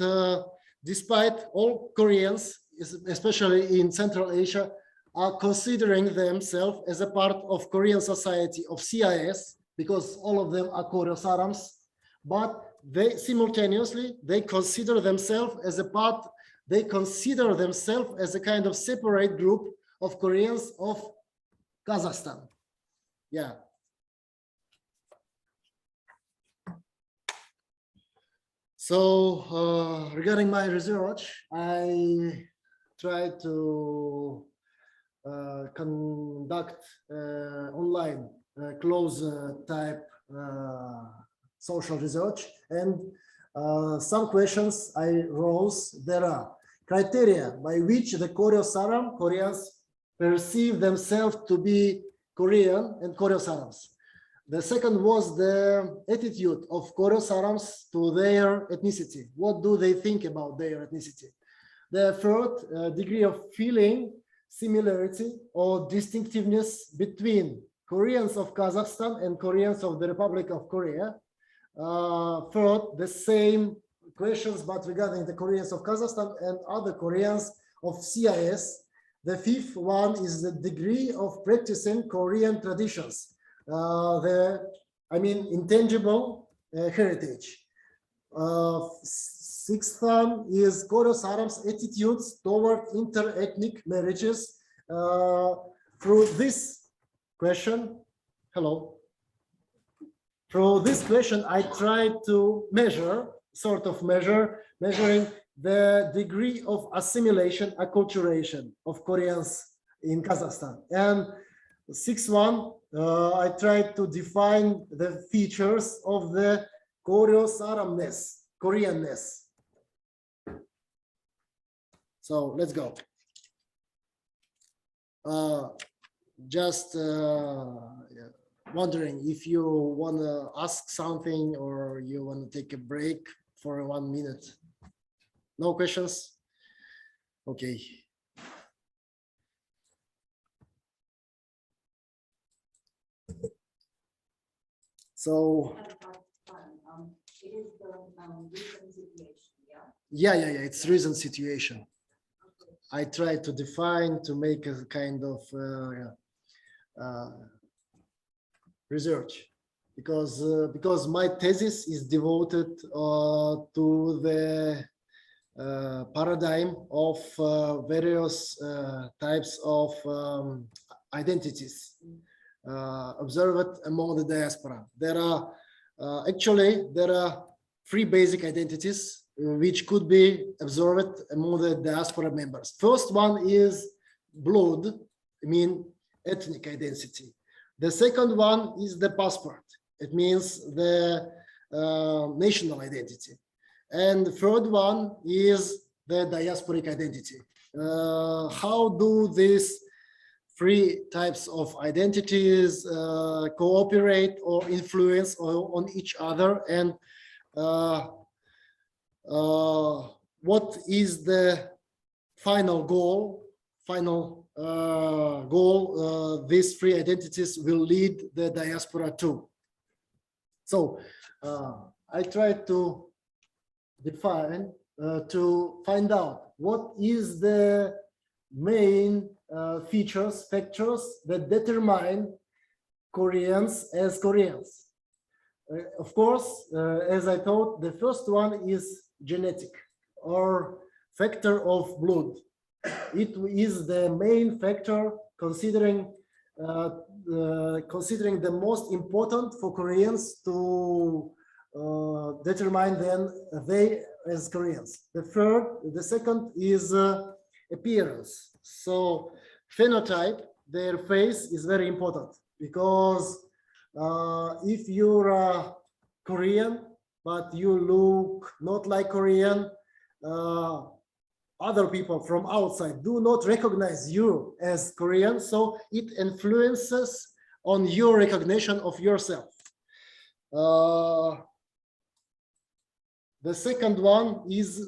despite all Koreans, especially in Central Asia, are considering themselves as a part of Korean society of CIS, because all of them are korё sarams, but they simultaneously, they consider themselves as a part, they consider themselves as a kind of separate group of Koreans of Kazakhstan. Yeah. So regarding my research, I tried to conduct online close type social research, and some questions I rose. There are criteria by which the korё saram Koreans perceive themselves to be Korean and korё sarams. The second was the attitude of korё sarams to their ethnicity. What do they think about their ethnicity? The third, degree of feeling similarity or distinctiveness between Koreans of Kazakhstan and Koreans of the Republic of Korea. Third, the same questions, but regarding the Koreans of Kazakhstan and other Koreans of CIS. The fifth one is the degree of practicing Korean traditions. Intangible heritage. Sixth one is korё sarams' attitudes toward inter-ethnic marriages. Through this question, through this question, I tried to measuring the degree of assimilation, acculturation of Koreans in Kazakhstan. And the sixth one, I tried to define the features of the korё saramness, Koreanness. So let's go. Just wondering if you want to ask something or you want to take a break for 1 minute. No questions? Okay. So it is the recent situation, yeah, it's recent situation. I try to define, to make a kind of research, because my thesis is devoted to the paradigm of various types of identities observed among the diaspora. There are there are 3 basic identities which could be observed among the diaspora members. First one is blood, ethnic identity. The second one is the passport, It means the national identity. And the third one is the diasporic identity. How do these three types of identities cooperate or influence on each other, and what is the final goal? These three identities will lead the diaspora to. So I tried to define, to find out what is the main factors that determine Koreans as Koreans. Of course, as I thought, the first one is genetic or factor of blood. It is the main factor considering the most important for Koreans to determine them they as Koreans. The second is appearance. So phenotype, their face is very important, because if you're Korean but you look not like Korean, other people from outside do not recognize you as Korean, so it influences on your recognition of yourself. The second one is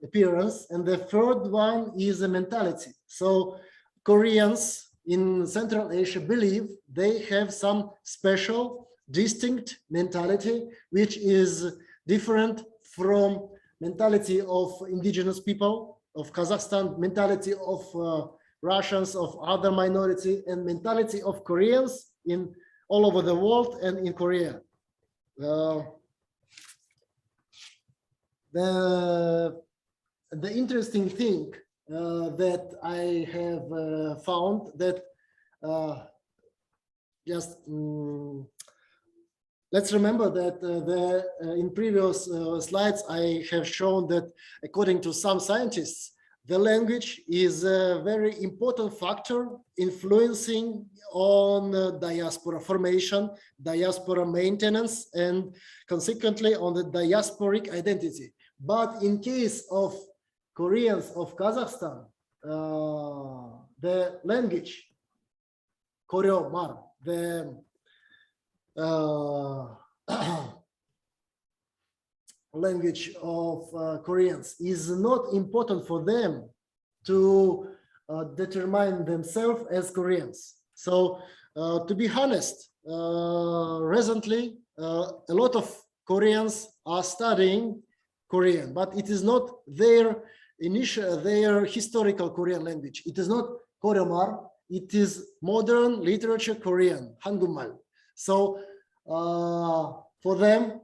appearance, and the third one is a mentality. So Koreans in Central Asia believe they have some special, distinct mentality, which is different from mentality of indigenous people, of Kazakhstan, mentality of Russians, of other minority, and mentality of Koreans in all over the world and in Korea. The interesting thing that I have found that let's remember that in previous slides I have shown that according to some scientists, the language is a very important factor influencing on diaspora formation, diaspora maintenance, and consequently on the diasporic identity. But in case of Koreans of Kazakhstan, the language, korё, mar, the language of Koreans is not important for them to determine themselves as Koreans. So to be honest, recently a lot of Koreans are studying Korean, but it is not their historical Korean language. It is not korё-mar, it is modern literature Korean, Hangulmal. So for them,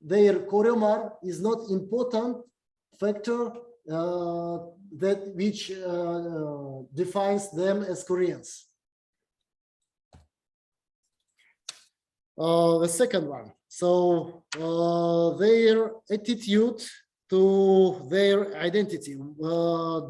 their korё-mar is not important factor which defines them as Koreans. The second one, so their attitude to their identity. Are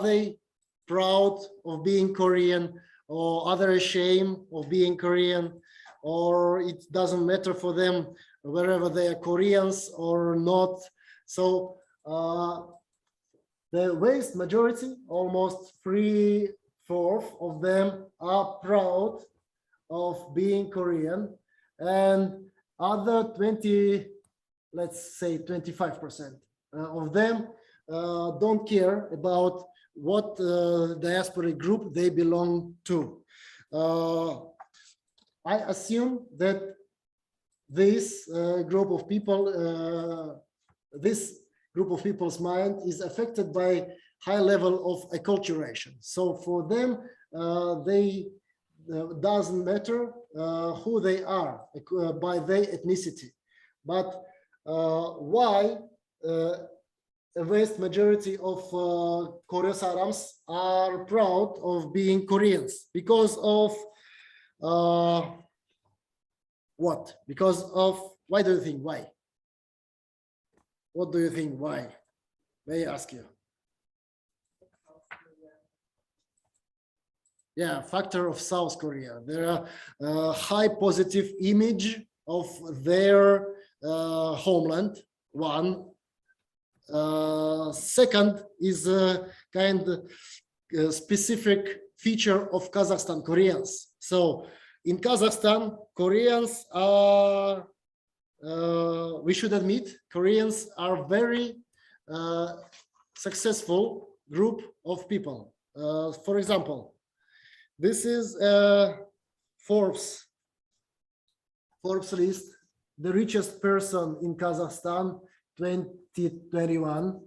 they proud of being Korean, or are they ashamed of being Korean, or it doesn't matter for them wherever they are Koreans or not? So the vast majority, almost 3/4 of them, are proud of being Korean, and other 25% of them don't care about what diasporic group they belong to. I assume that this group of people's mind is affected by high level of acculturation. So for them, they doesn't matter who they are by their ethnicity, but why a vast majority of Koryo Sarams are proud of being Koreans? Because of what? Because of, why do you think? Why? What do you think? Why? May I ask you? factor of South Korea. There are high positive image of their homeland. One. Second is a kind of specific feature of Kazakhstan Koreans. So in Kazakhstan, Koreans are, we should admit, Koreans are very successful group of people. For example, this is Forbes list, the richest person in Kazakhstan 2021.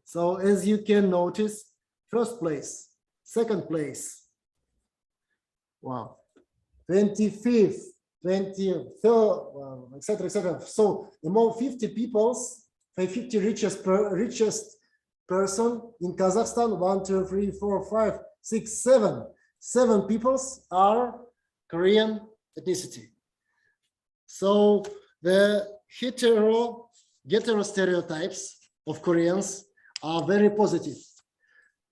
So as you can notice, first place, second place, wow, 25th, 23rd, etc., etc. So among 50 peoples, 50 richest person in Kazakhstan, 1, 2, 3, 4, 5, 6, 7. 7 peoples are Korean ethnicity. So the hetero stereotypes of Koreans are very positive.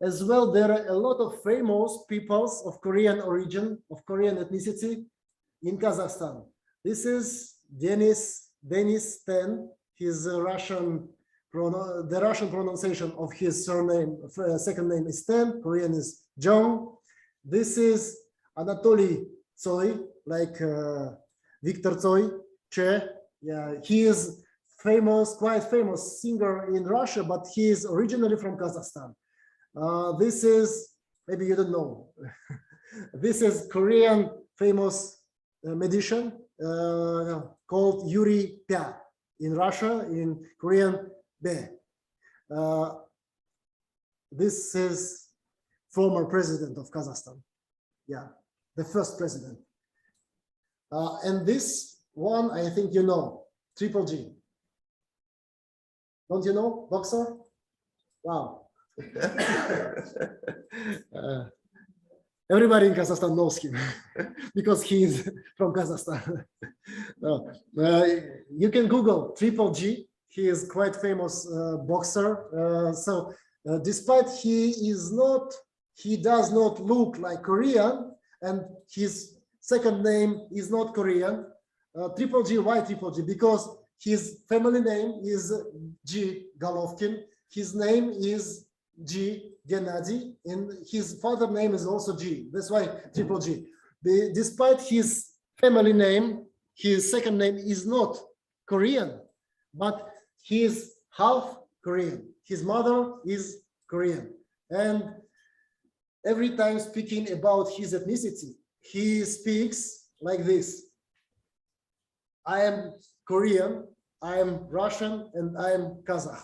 As well, there are a lot of famous peoples of Korean origin, of Korean ethnicity in Kazakhstan. This is Denis Ten. His the Russian pronunciation of his surname, second name is Ten, Korean is Jong. This is Anatoly Tsoi, like Victor Tsoi, Czech. Yeah, he is famous, quite famous singer in Russia, but he is originally from Kazakhstan. This is, maybe you don't know, this is Korean famous magician called Yuri Pya in Russia, in Korean Be. This is former president of Kazakhstan. Yeah, the first president. And this one, I think you know, Triple G. Don't you know, boxer? Wow. Everybody in Kazakhstan knows him because he is from Kazakhstan. You can Google Triple G. He is quite famous boxer. Despite he does not look like Korean, and his second name is not Korean. Triple G, why Triple G? Because his family name is G Golovkin. His name is G Gennady, and his father name is also G. That's why Triple G. Despite his family name, his second name is not Korean, but he is half Korean. His mother is Korean. And every time speaking about his ethnicity, he speaks like this. I am Korean, I am Russian, and I am Kazakh.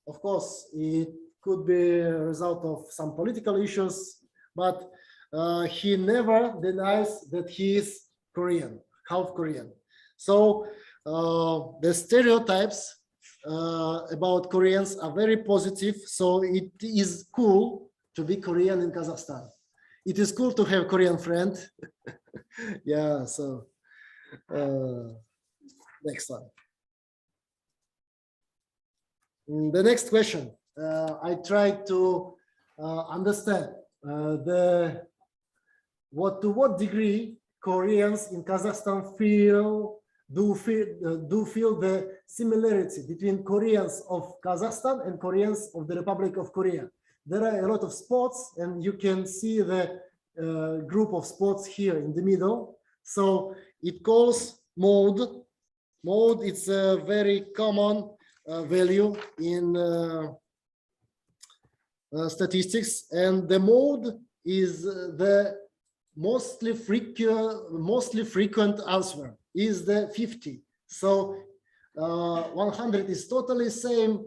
Of course, it could be a result of some political issues, but he never denies that he is Korean, half Korean. So the stereotypes about Koreans are very positive. So it is cool to be Korean in Kazakhstan. It is cool to have Korean friend. Yeah, so next one. The next question, I tried to understand to what degree Koreans in Kazakhstan feel the similarity between Koreans of Kazakhstan and Koreans of the Republic of Korea. There are a lot of spots, and you can see the group of spots here in the middle. So it calls mode. Mode, it's a very common value in statistics, and the mode is the mostly frequent answer is the 50. So 100 is totally same,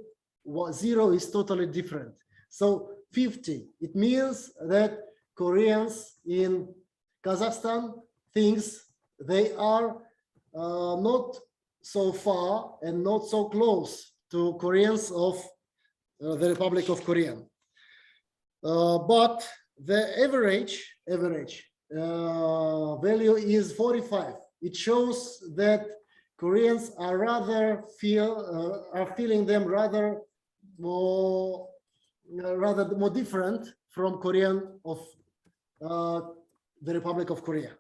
0 is totally different. So 50, it means that Koreans in Kazakhstan thinks they are not so far and not so close to Koreans of the Republic of Korea. But the average value is 45. It shows that Koreans are rather feeling them rather more different from Korean of the Republic of Korea.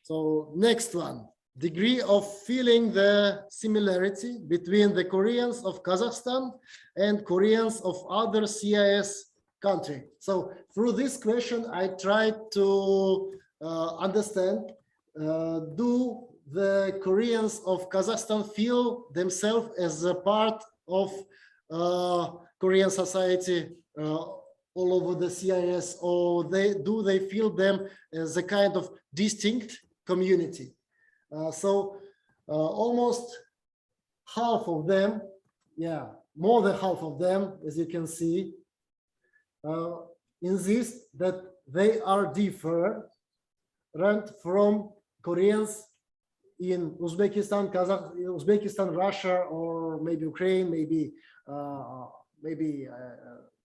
So next one, degree of feeling the similarity between the Koreans of Kazakhstan and Koreans of other CIS country. So through this question, I tried to understand, do the Koreans of Kazakhstan feel themselves as a part of Korean society all over the CIS, or do they feel them as a kind of distinct community? So almost half of them, more than half of them, as you can see, insist that they are different from Koreans in Uzbekistan, Uzbekistan, Russia, or maybe Ukraine, maybe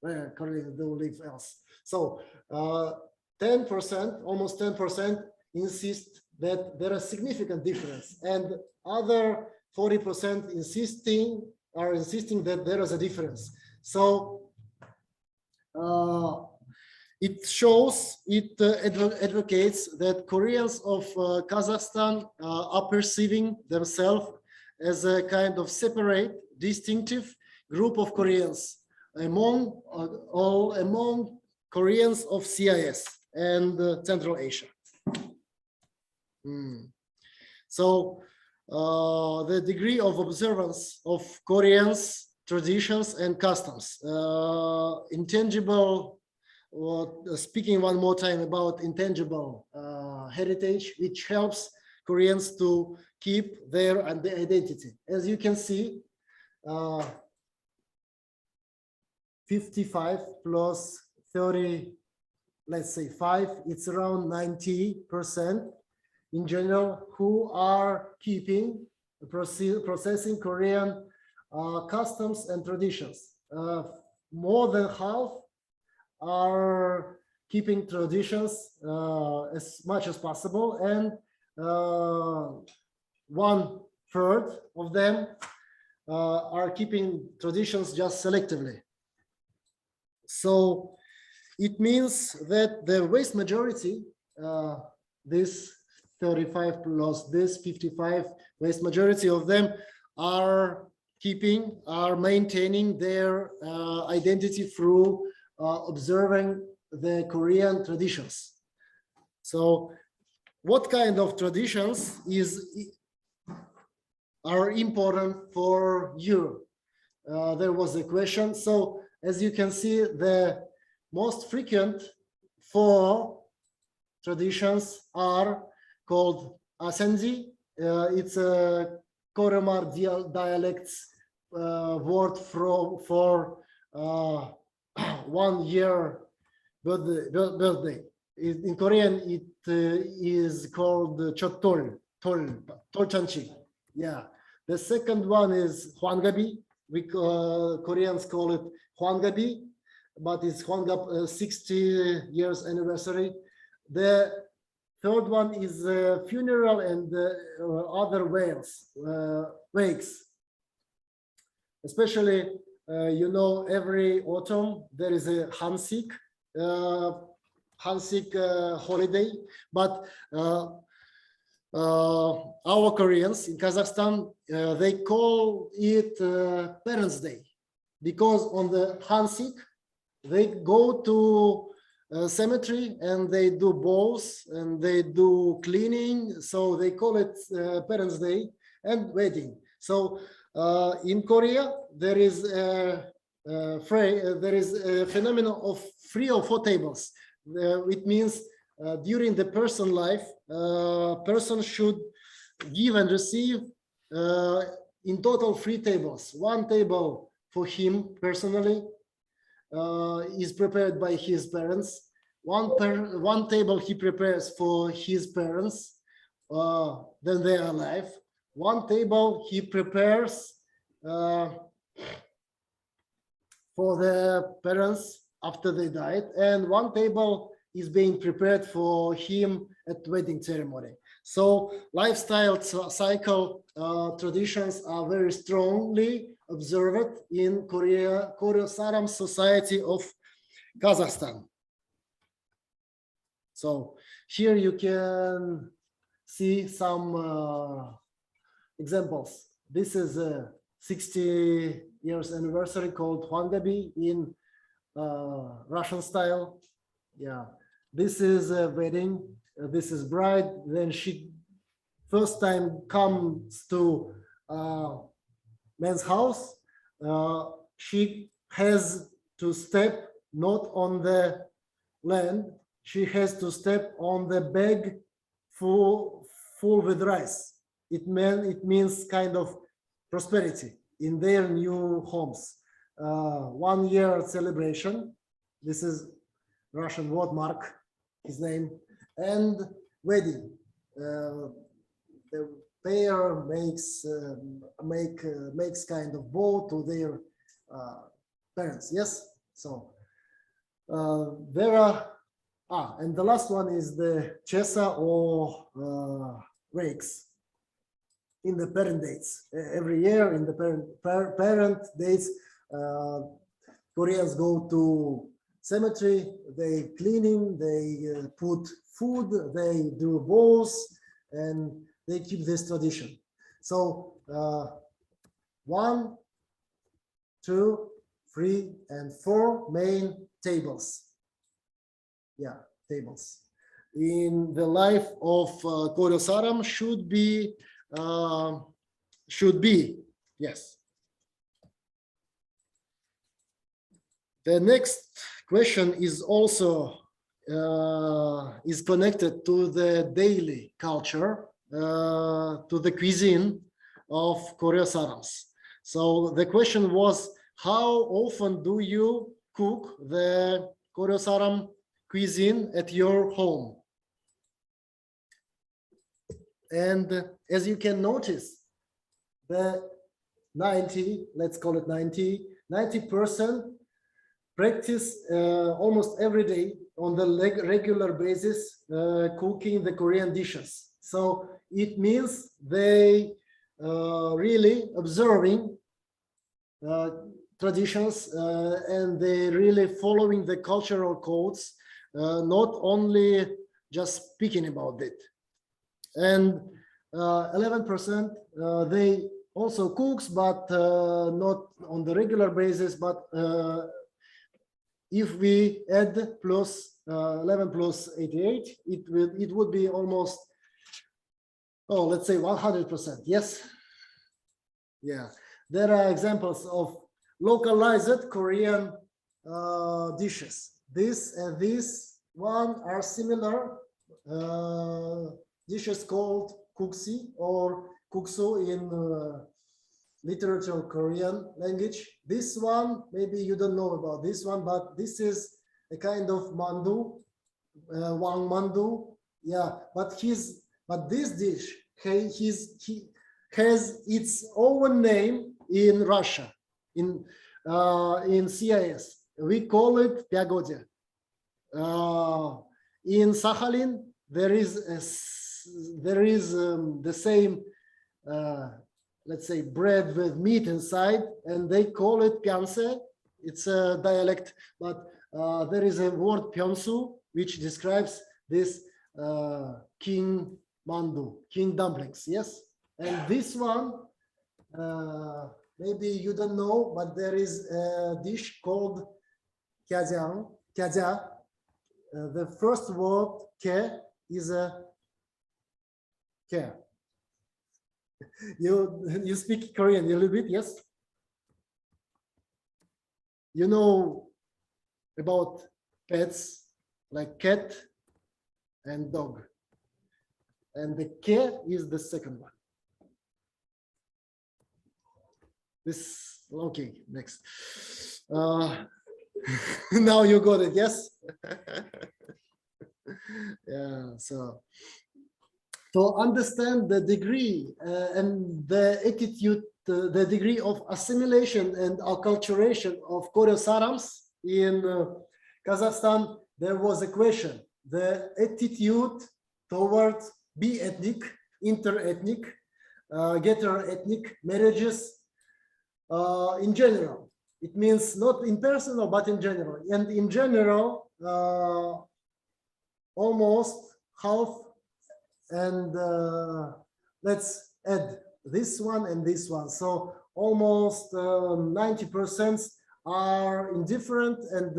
where Koreans do live else. So 10%, almost 10%, insist that there is significant difference, and other 40% are insisting that there is a difference. So it shows, it advocates that Koreans of Kazakhstan are perceiving themselves as a kind of separate, distinctive group of Koreans among Koreans of CIS and Central Asia. So the degree of observance of Koreans' traditions and customs, intangible, speaking one more time about intangible heritage, which helps Koreans to keep their identity. As you can see, 55 plus 30, let's say 5, it's around 90% in general who are keeping, processing Korean customs and traditions. More than half are keeping traditions as much as possible, and 1/3 of them are keeping traditions just selectively. So it means that the vast majority, this 35 plus this 55, vast majority of them are maintaining their identity through observing the Korean traditions. So what kind of traditions are important for you? There was a question. So as you can see, the most frequent 4 traditions are called Asendi. It's a Koromar dialects word for 1 year birthday. In Korean, it is called Chotol, Tolchanchi. Yeah. The second one is Hwangabi. We Koreans call it Hwangabi, but it's Hwangab 60 years anniversary. The third one is funeral and other wakes. Especially, every autumn there is a Hansik holiday, but our Koreans in Kazakhstan, they call it Parents' Day, because on the Hansik, they go to cemetery and they do balls and they do cleaning, so they call it Parents' Day and wedding. So in Korea, there is a phenomenon of 3 or 4 tables. It means during the person life, person should give and receive in total 3 tables. 1 table for him personally is prepared by his parents. One table he prepares for his parents when they are alive. 1 table he prepares for the parents after they died, and 1 table is being prepared for him at wedding ceremony. So lifestyle cycle traditions are very strongly observed in Koryo Saram society of Kazakhstan. So here you can see some examples. This is a 60 years anniversary called Hwangabi in Russian style. Yeah, this is a wedding. This is bride. Then she first time comes to man's house. She has to step not on the land. She has to step on the bag full with rice. It means kind of prosperity in their new homes. 1 year celebration. This is Russian word mark, his name, and wedding. The pair makes kind of vow to their parents. Yes. So there are and the last one is the chesa or rakes in the parent dates. Every year in the parent dates, Koreans go to cemetery, they cleaning, they put food, they do vows, and they keep this tradition. So 1, 2, 3, and 4 main tables. Yeah, tables in the life of korё saram should be yes. The next question is also is connected to the daily culture, to the cuisine of korё sarams. So the question was, how often do you cook the korё saram cuisine at your home? And as you can notice, the 90, let's call it 90% practice almost every day on the regular basis cooking the Korean dishes. So it means they really observing traditions and they really following the cultural codes, not only just speaking about it. And 11% they also cooks, but not on the regular basis. But if we add plus 11 plus 88, it would be almost, oh, let's say 100%. Yes. Yeah. There are examples of localized Korean dishes. This and this one are similar dishes called kuksi or kuksu in literature Korean language. This one, maybe you don't know about this one, but this is a kind of mandu, wang mandu. Yeah, but this dish, he has its own name in Russia, in CIS. We call it pyagodze. In Sakhalin, there is the same, let's say, bread with meat inside, and they call it pyanse. It's a dialect, but there is a word pyonsu, which describes this king mandu, king dumplings. Yes, and this one, maybe you don't know, but there is a dish called kazia. The first word ke is a ke. You speak Korean a little bit, yes? You know about pets like cat and dog, and the ke is the second one. This, okay, next. Now you got it, yes? Yeah, so to understand the degree and the attitude, the degree of assimilation and acculturation of korё sarams in Kazakhstan, there was a question. The attitude towards bi-ethnic, inter-ethnic, getter-ethnic marriages in general. It means not in personal, but in general. And in general, almost half, and let's add this one and this one. So almost 90% are indifferent and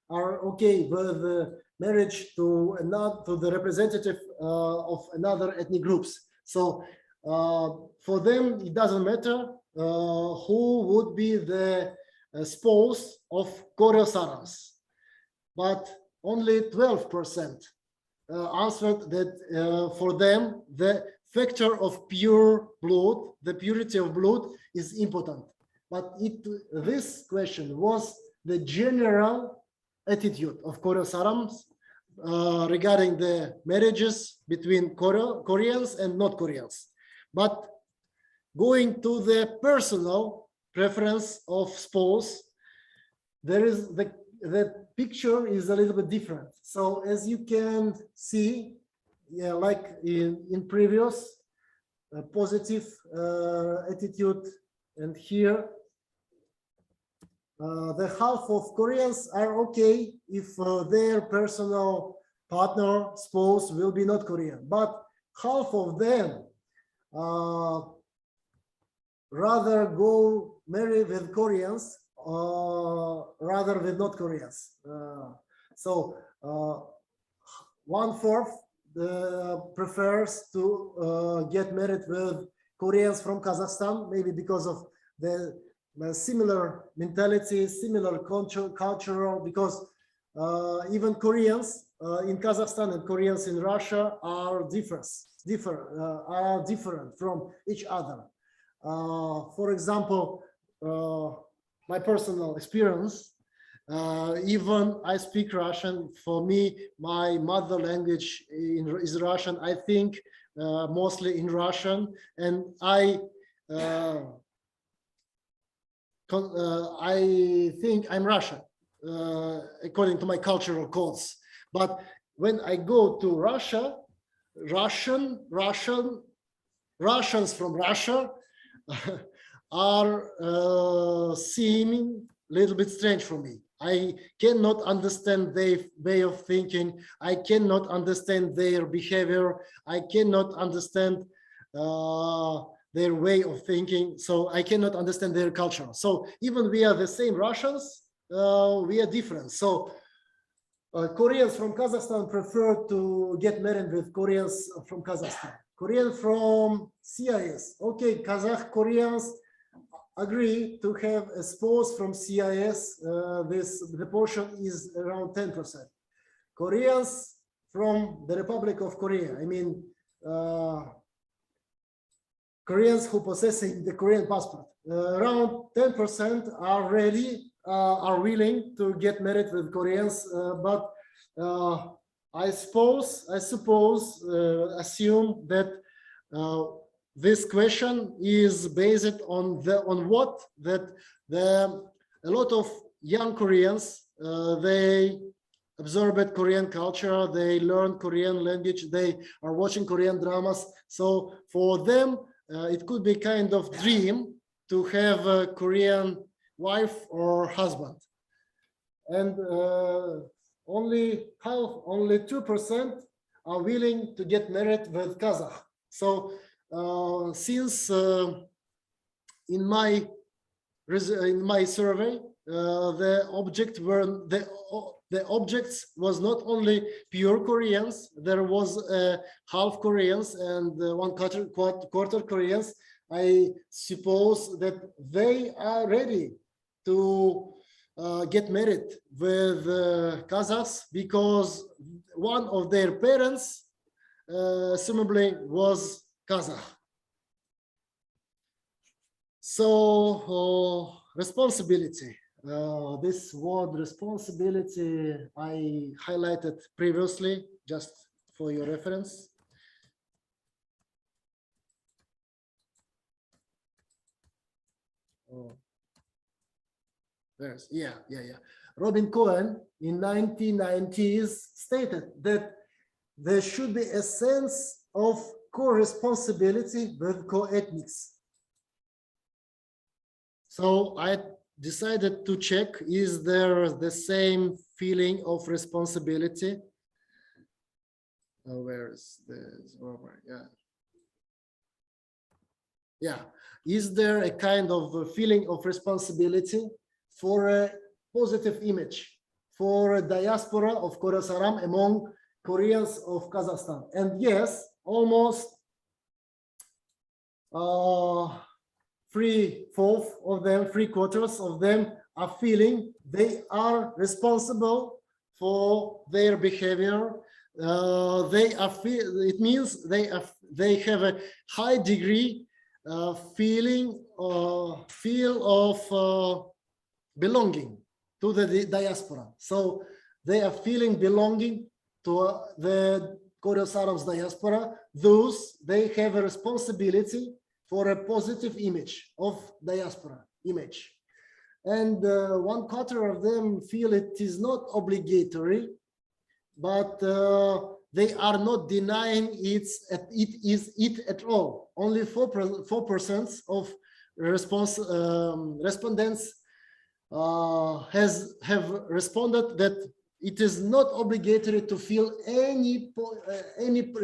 are okay with marriage to the representative of another ethnic groups. So for them, it doesn't matter who would be the spouse of korё sarams, but only 12% answered that for them the factor of pure blood, the purity of blood, is important. But this question was the general attitude of korё sarams regarding the marriages between Koreans and not Koreans. But going to the personal preference of spouse, there is the picture is a little bit different. So as you can see, yeah, like in previous positive attitude, and here the half of Koreans are okay if their personal partner, spouse will be not Korean, but half of them rather go marry with Koreans rather with not Koreans. So 1/4 prefers to get married with Koreans from Kazakhstan, maybe because of the similar mentality, similar cultural, because even Koreans in Kazakhstan and Koreans in Russia are different from each other. For example, my personal experience, even I speak Russian. For me, my mother language is Russian. I think mostly in Russian, and I think I'm Russian according to my cultural codes. But when I go to Russia, Russians from Russia are seeming a little bit strange for me. I cannot understand their way of thinking. I cannot understand their behavior. I cannot understand their way of thinking. So I cannot understand their culture. So even we are the same Russians, we are different. So Koreans from Kazakhstan prefer to get married with Koreans from Kazakhstan. Korean from CIS. Okay, Kazakh Koreans agree to have a spouse from CIS. The portion is around 10%. Koreans from the Republic of Korea, I mean, Koreans who possessing the Korean passport, around 10% are ready, are willing to get married with Koreans, but I assume that this question is based on a lot of young Koreans they absorbed Korean culture, they learn Korean language, they are watching Korean dramas. So for them, it could be kind of dream to have a Korean wife or husband, and only 2% are willing to get married with Kazakh. So since in my survey, the objects was not only pure Koreans, there was half Koreans and 1/4 Koreans. I suppose that they are ready to get married with Kazakhs because one of their parents assumably was Kazakh. So responsibility. This word responsibility I highlighted previously, just for your reference. Robin Cohen in 1990s stated that there should be a sense of co-responsibility with co-ethnics. So I decided to check, is there the same feeling of responsibility where is this? Yeah. Is there a kind of feeling of responsibility for a positive image for a diaspora of korё сарам among Koreans of Kazakhstan? And yes, almost 3/4 of them, 3/4 of them are feeling they are responsible for their behavior. It means they have a high degree feel of belonging to the diaspora. So they are feeling belonging to the korё saram's diaspora. Thus, they have a responsibility for a positive image of diaspora image. And 1/4 of them feel it is not obligatory, but they are not denying it at all. Only 4% of respondents have responded that it is not obligatory to feel any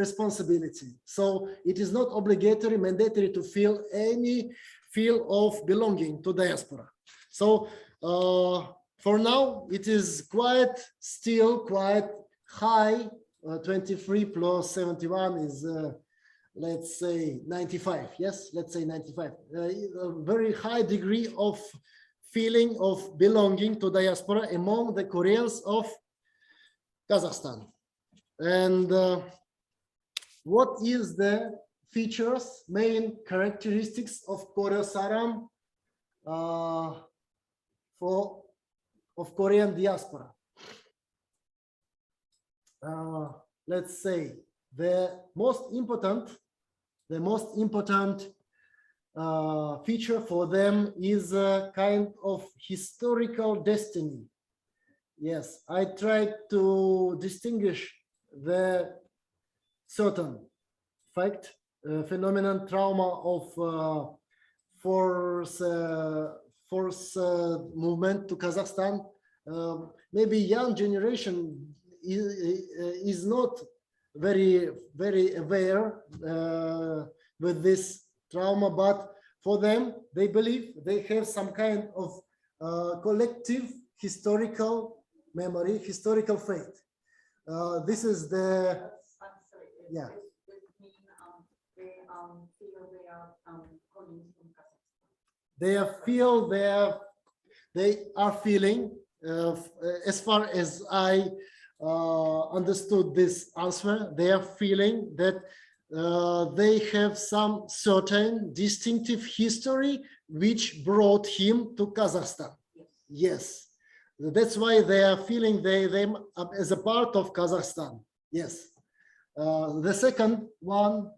responsibility. So it is not obligatory, mandatory to feel any feel of belonging to diaspora. So for now, it is still quite high. 23 plus 71 is, let's say, 95. Yes, let's say 95. A very high degree of feeling of belonging to diaspora among the Koreans of Kazakhstan. And what is the features, main characteristics of korё saram of Korean diaspora? Let's say the most important feature for them is a kind of historical destiny. Yes, I tried to distinguish the certain fact, phenomenon, trauma of force movement to Kazakhstan. Maybe young generation is not very aware with this trauma, but for them, they believe they have some kind of collective historical memory, historical fate. This is the, I'm sorry. yeah. Does it mean they feel they are coming from Kazakhstan? They are feeling, as far as I understood this answer, they are feeling that they have some certain distinctive history which brought him to Kazakhstan. Yes. That's why they are feeling them as a part of Kazakhstan. Yes. The second one,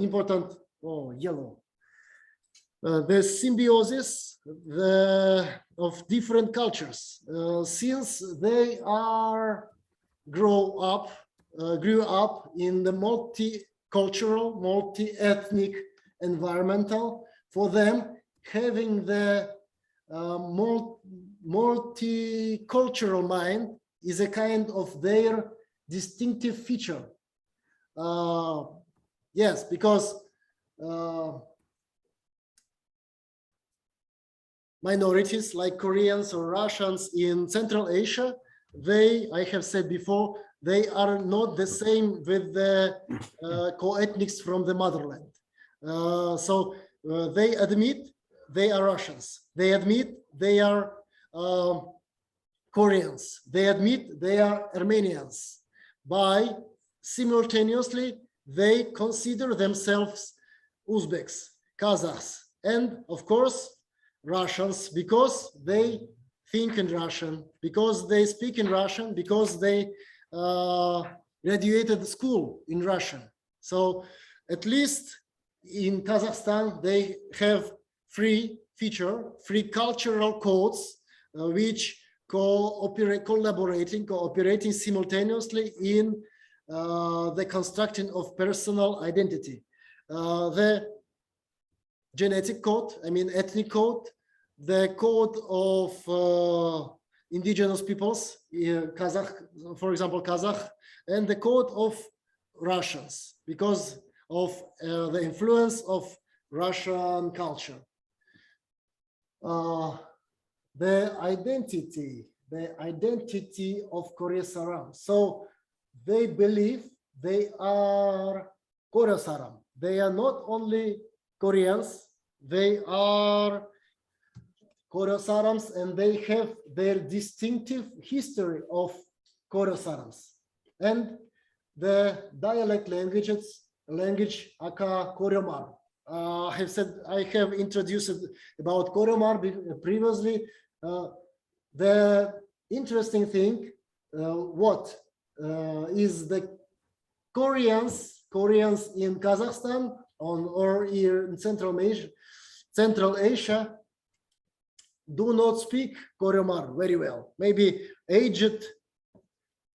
important, yellow. The symbiosis of different cultures, since they grew up in the multicultural, multi-ethnic environmental. For them, having the multicultural mind is a kind of their distinctive feature. Yes, because minorities like Koreans or Russians in Central Asia, I have said before, they are not the same with the co-ethnics from the motherland. So they admit they are Russians. They admit they are Koreans. They admit they are Armenians. By simultaneously, they consider themselves Uzbeks, Kazakhs, and of course, Russians, because they think in Russian, because they speak in Russian, because they graduated school in Russian. So at least in Kazakhstan, they have three cultural codes which cooperating simultaneously in the constructing of personal identity. The genetic code, ethnic code, the code of indigenous peoples, Kazakh, for example, Kazakh, and the code of Russians because of the influence of Russian culture. The identity of Koryo Saram. So they believe they are Koryo Saram. They are not only Koreans, they are Koryo Sarams, and they have their distinctive history of Koryo Sarams. And the dialect language aka Koryomar. I have introduced about Koryomar previously. The interesting thing, is the Koreans in Kazakhstan or here in Central Asia do not speak Koryomar very well. Maybe aged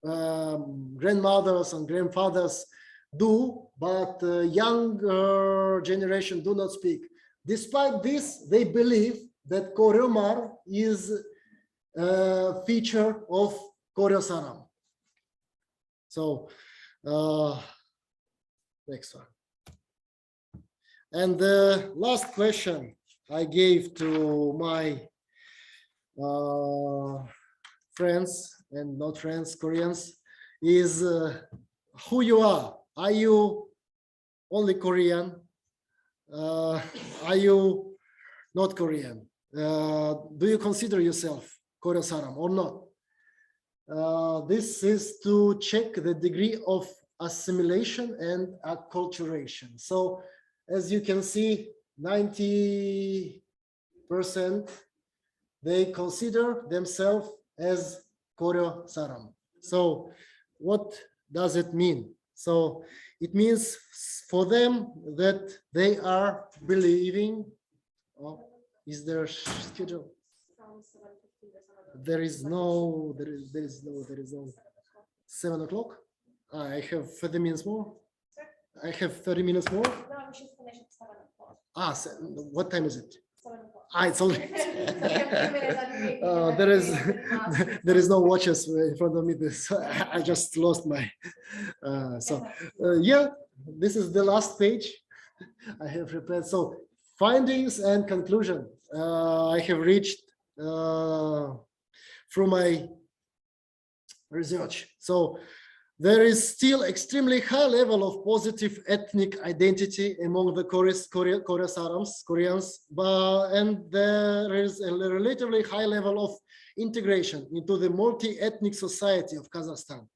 grandmothers and grandfathers do, but younger generation do not speak. Despite this, they believe that Koryomar is a feature of Koryo Saram. So, next one. And the last question I gave to my friends and not friends, Koreans, is who you are. Are you only Korean? Are you not Korean? Do you consider yourself Koryo Saram or not? This is to check the degree of assimilation and acculturation. So, as you can see, 90% they consider themselves as Koryo Saram. So, what does it mean? So, it means for them that they are believing. Oh, is there a schedule? There is no 7 o'clock. I have 30 minutes more. I have 30 minutes more. No, we should finish at 7 o'clock. What time is it? 7 o'clock. It's only there is no watches in front of me. So I just lost my. Yeah, this is the last page I have prepared. So findings and conclusion I have reached through my research. So there is still extremely high level of positive ethnic identity among the Koryo Sarams, Koreans, and there is a relatively high level of integration into the multi-ethnic society of Kazakhstan,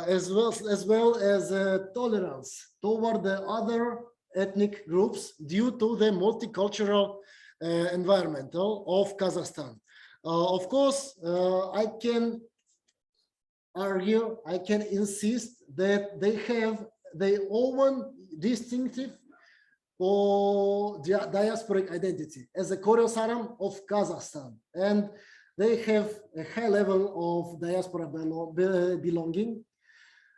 as well as tolerance toward the other ethnic groups due to the multicultural environment of Kazakhstan. Of course, I can argue, I can insist that they have their own distinctive or diasporic identity as a Koryo Saram of Kazakhstan, and they have a high level of diaspora belonging.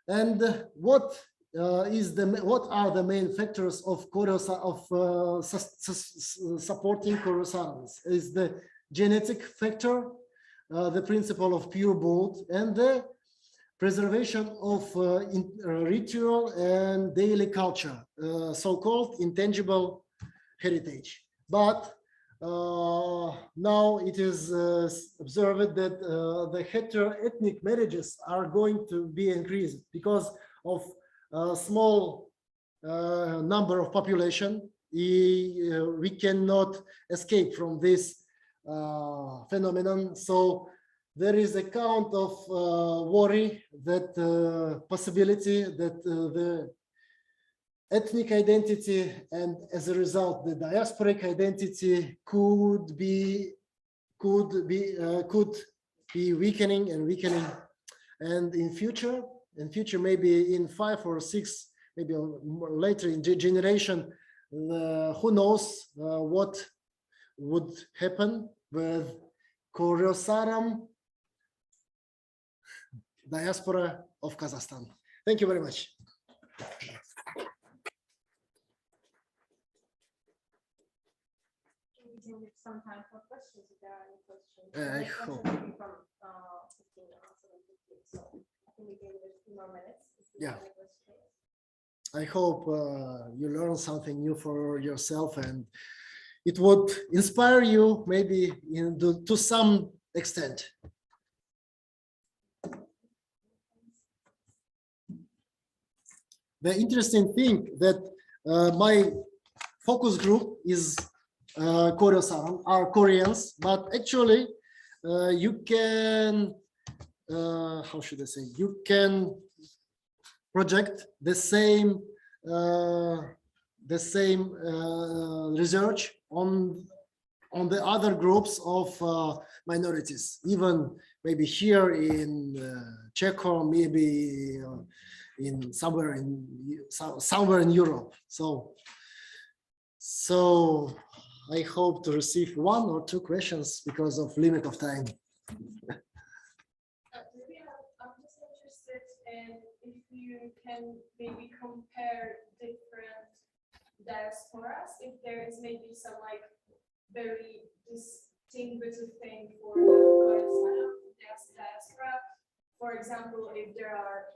And what are the main factors of supporting Koryo Sarams? Is the genetic factor, the principle of pure blood, and the preservation of ritual and daily culture, so-called intangible heritage. But now it is observed that the heteroethnic marriages are going to be increased because of a small number of population. We cannot escape from this phenomenon. So there is a count of worry that possibility that the ethnic identity and as a result the diasporic identity could be weakening, and in future maybe in 5 or 6, maybe later in generation, who knows what would happen with Koryo Saram diaspora of Kazakhstan. Thank you very much. can give some time for questions if there are any questions. I Like, hope. questions from 15 or 17, so I think we can give it a few more minutes. If you Yeah. have any questions. I hope you learn something new for yourself, and it would inspire you maybe to some extent. The interesting thing that my focus group is korё сарам, are Koreans, but actually you can, how should I say, you can project the same research on the other groups of minorities, even maybe here in Czech, or maybe in somewhere in Europe. So I hope to receive 1 or 2 questions because of limit of time. Maybe I'm just interested in if you can maybe compare different diasporas, if there is maybe some like very distinguishing thing for the diaspora. For example, if there are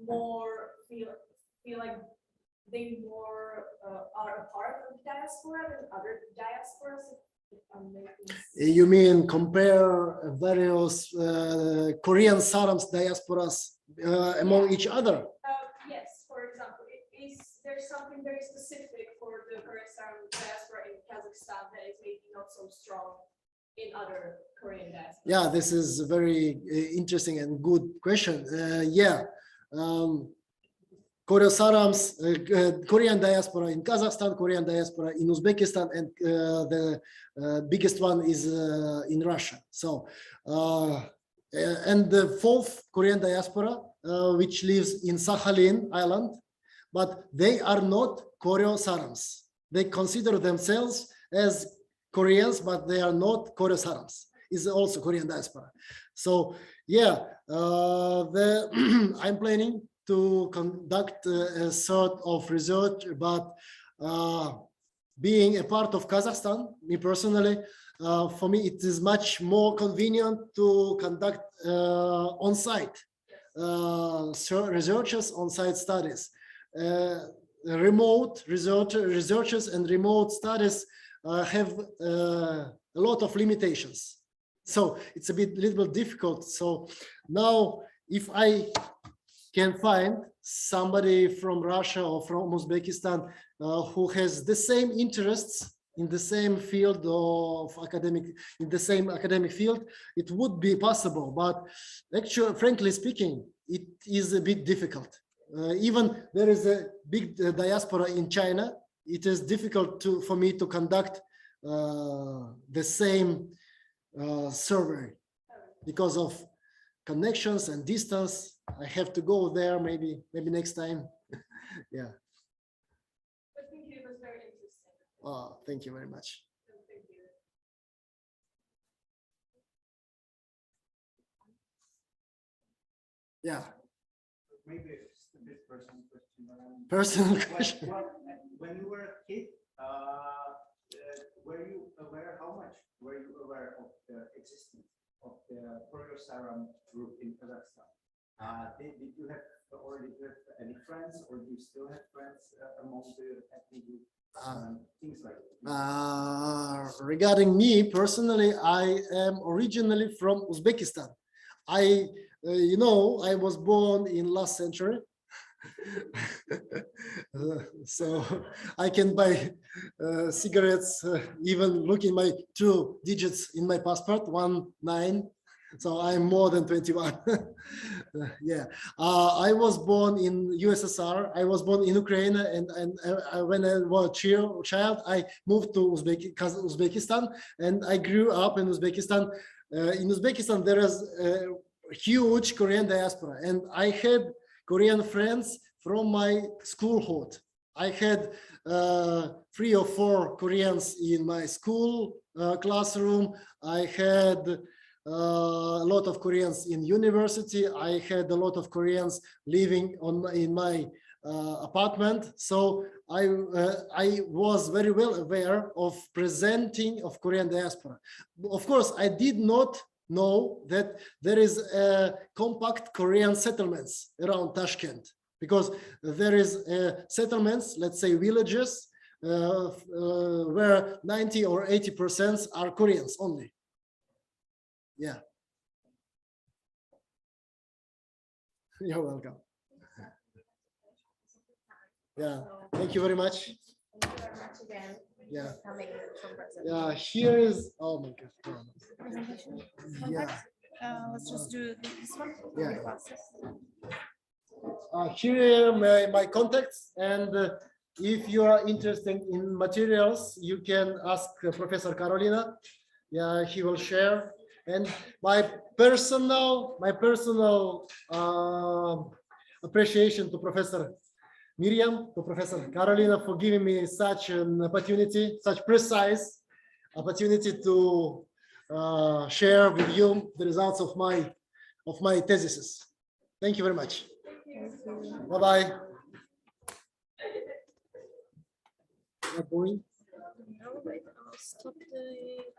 more feel like they more are a part of the diaspora than other diasporas. If I'm making sense. You mean compare various Korean Sarams diasporas among each other? Yes, for example, is there something very specific for the Korean diaspora in Kazakhstan that is maybe not so strong in other Korean diaspora? Yeah, this is a very interesting and good question. Korё Sarams, Korean diaspora in Kazakhstan, Korean diaspora in Uzbekistan, and the biggest one is in Russia. So, and the 4th Korean diaspora, which lives in Sakhalin Island, but they are not Korё Sarams. They consider themselves as Koreans, but they are not Korё Sarams. It's also Korean diaspora. So, yeah, I'm planning to conduct a sort of research, but being a part of Kazakhstan, me personally, for me, it is much more convenient to conduct on-site researchers, on-site studies. Remote researchers and remote studies have a lot of limitations. So it's a little bit difficult. So now, if I can find somebody from Russia or from Uzbekistan who has the same interests in the same field of in the same academic field, it would be possible. But actually, frankly speaking, it is a bit difficult. Even there is a big diaspora in China. It is difficult for me to conduct the same survey because of connections and distance. I have to go there maybe next time. Yeah. But thank you, it was very interesting. Oh, thank you very much. Thank you. Yeah. Maybe just a bit personal question. Personal question. When you were a kid, were you aware, how much were you aware of the existence of the korё saram group in Kazakhstan? Did you have already any friends, or do you still have friends among the ethnic group? Things like that. Regarding me personally, I am originally from Uzbekistan. I was born in last century. So I can buy cigarettes, even looking my 2 digits in my passport, 19. So I'm more than 21. Yeah, I was born in USSR. I was born in Ukraine, and when I was a child, I moved to Uzbekistan, and I grew up in Uzbekistan. In Uzbekistan, there is a huge Korean diaspora, and I had Korean friends from my schoolhood. I had 3 or 4 Koreans in my school classroom. I had a lot of Koreans in university. I had a lot of Koreans living in my apartment. So I was very well aware of presenting of Korean diaspora. Of course, I did not know that there is compact Korean settlements around Tashkent, because there is settlements, let's say villages, where 90 or 80% are Koreans only. Yeah. You're welcome. Yeah, thank you very much. Thank you very much again. Yeah. For coming from Brazil. Yeah, here is, oh my God. Presentation. Yeah. Let's just do this one. Yeah. Classes. Here are my contacts, and if you are interested in materials, you can ask Professor Carolina. Yeah, he will share. And my personal appreciation to Professor Miriam, to Professor Carolina for giving me such an opportunity, such precise opportunity to share with you the results of my thesis. Thank you very much. Bye-bye. No, wait, I'll stop the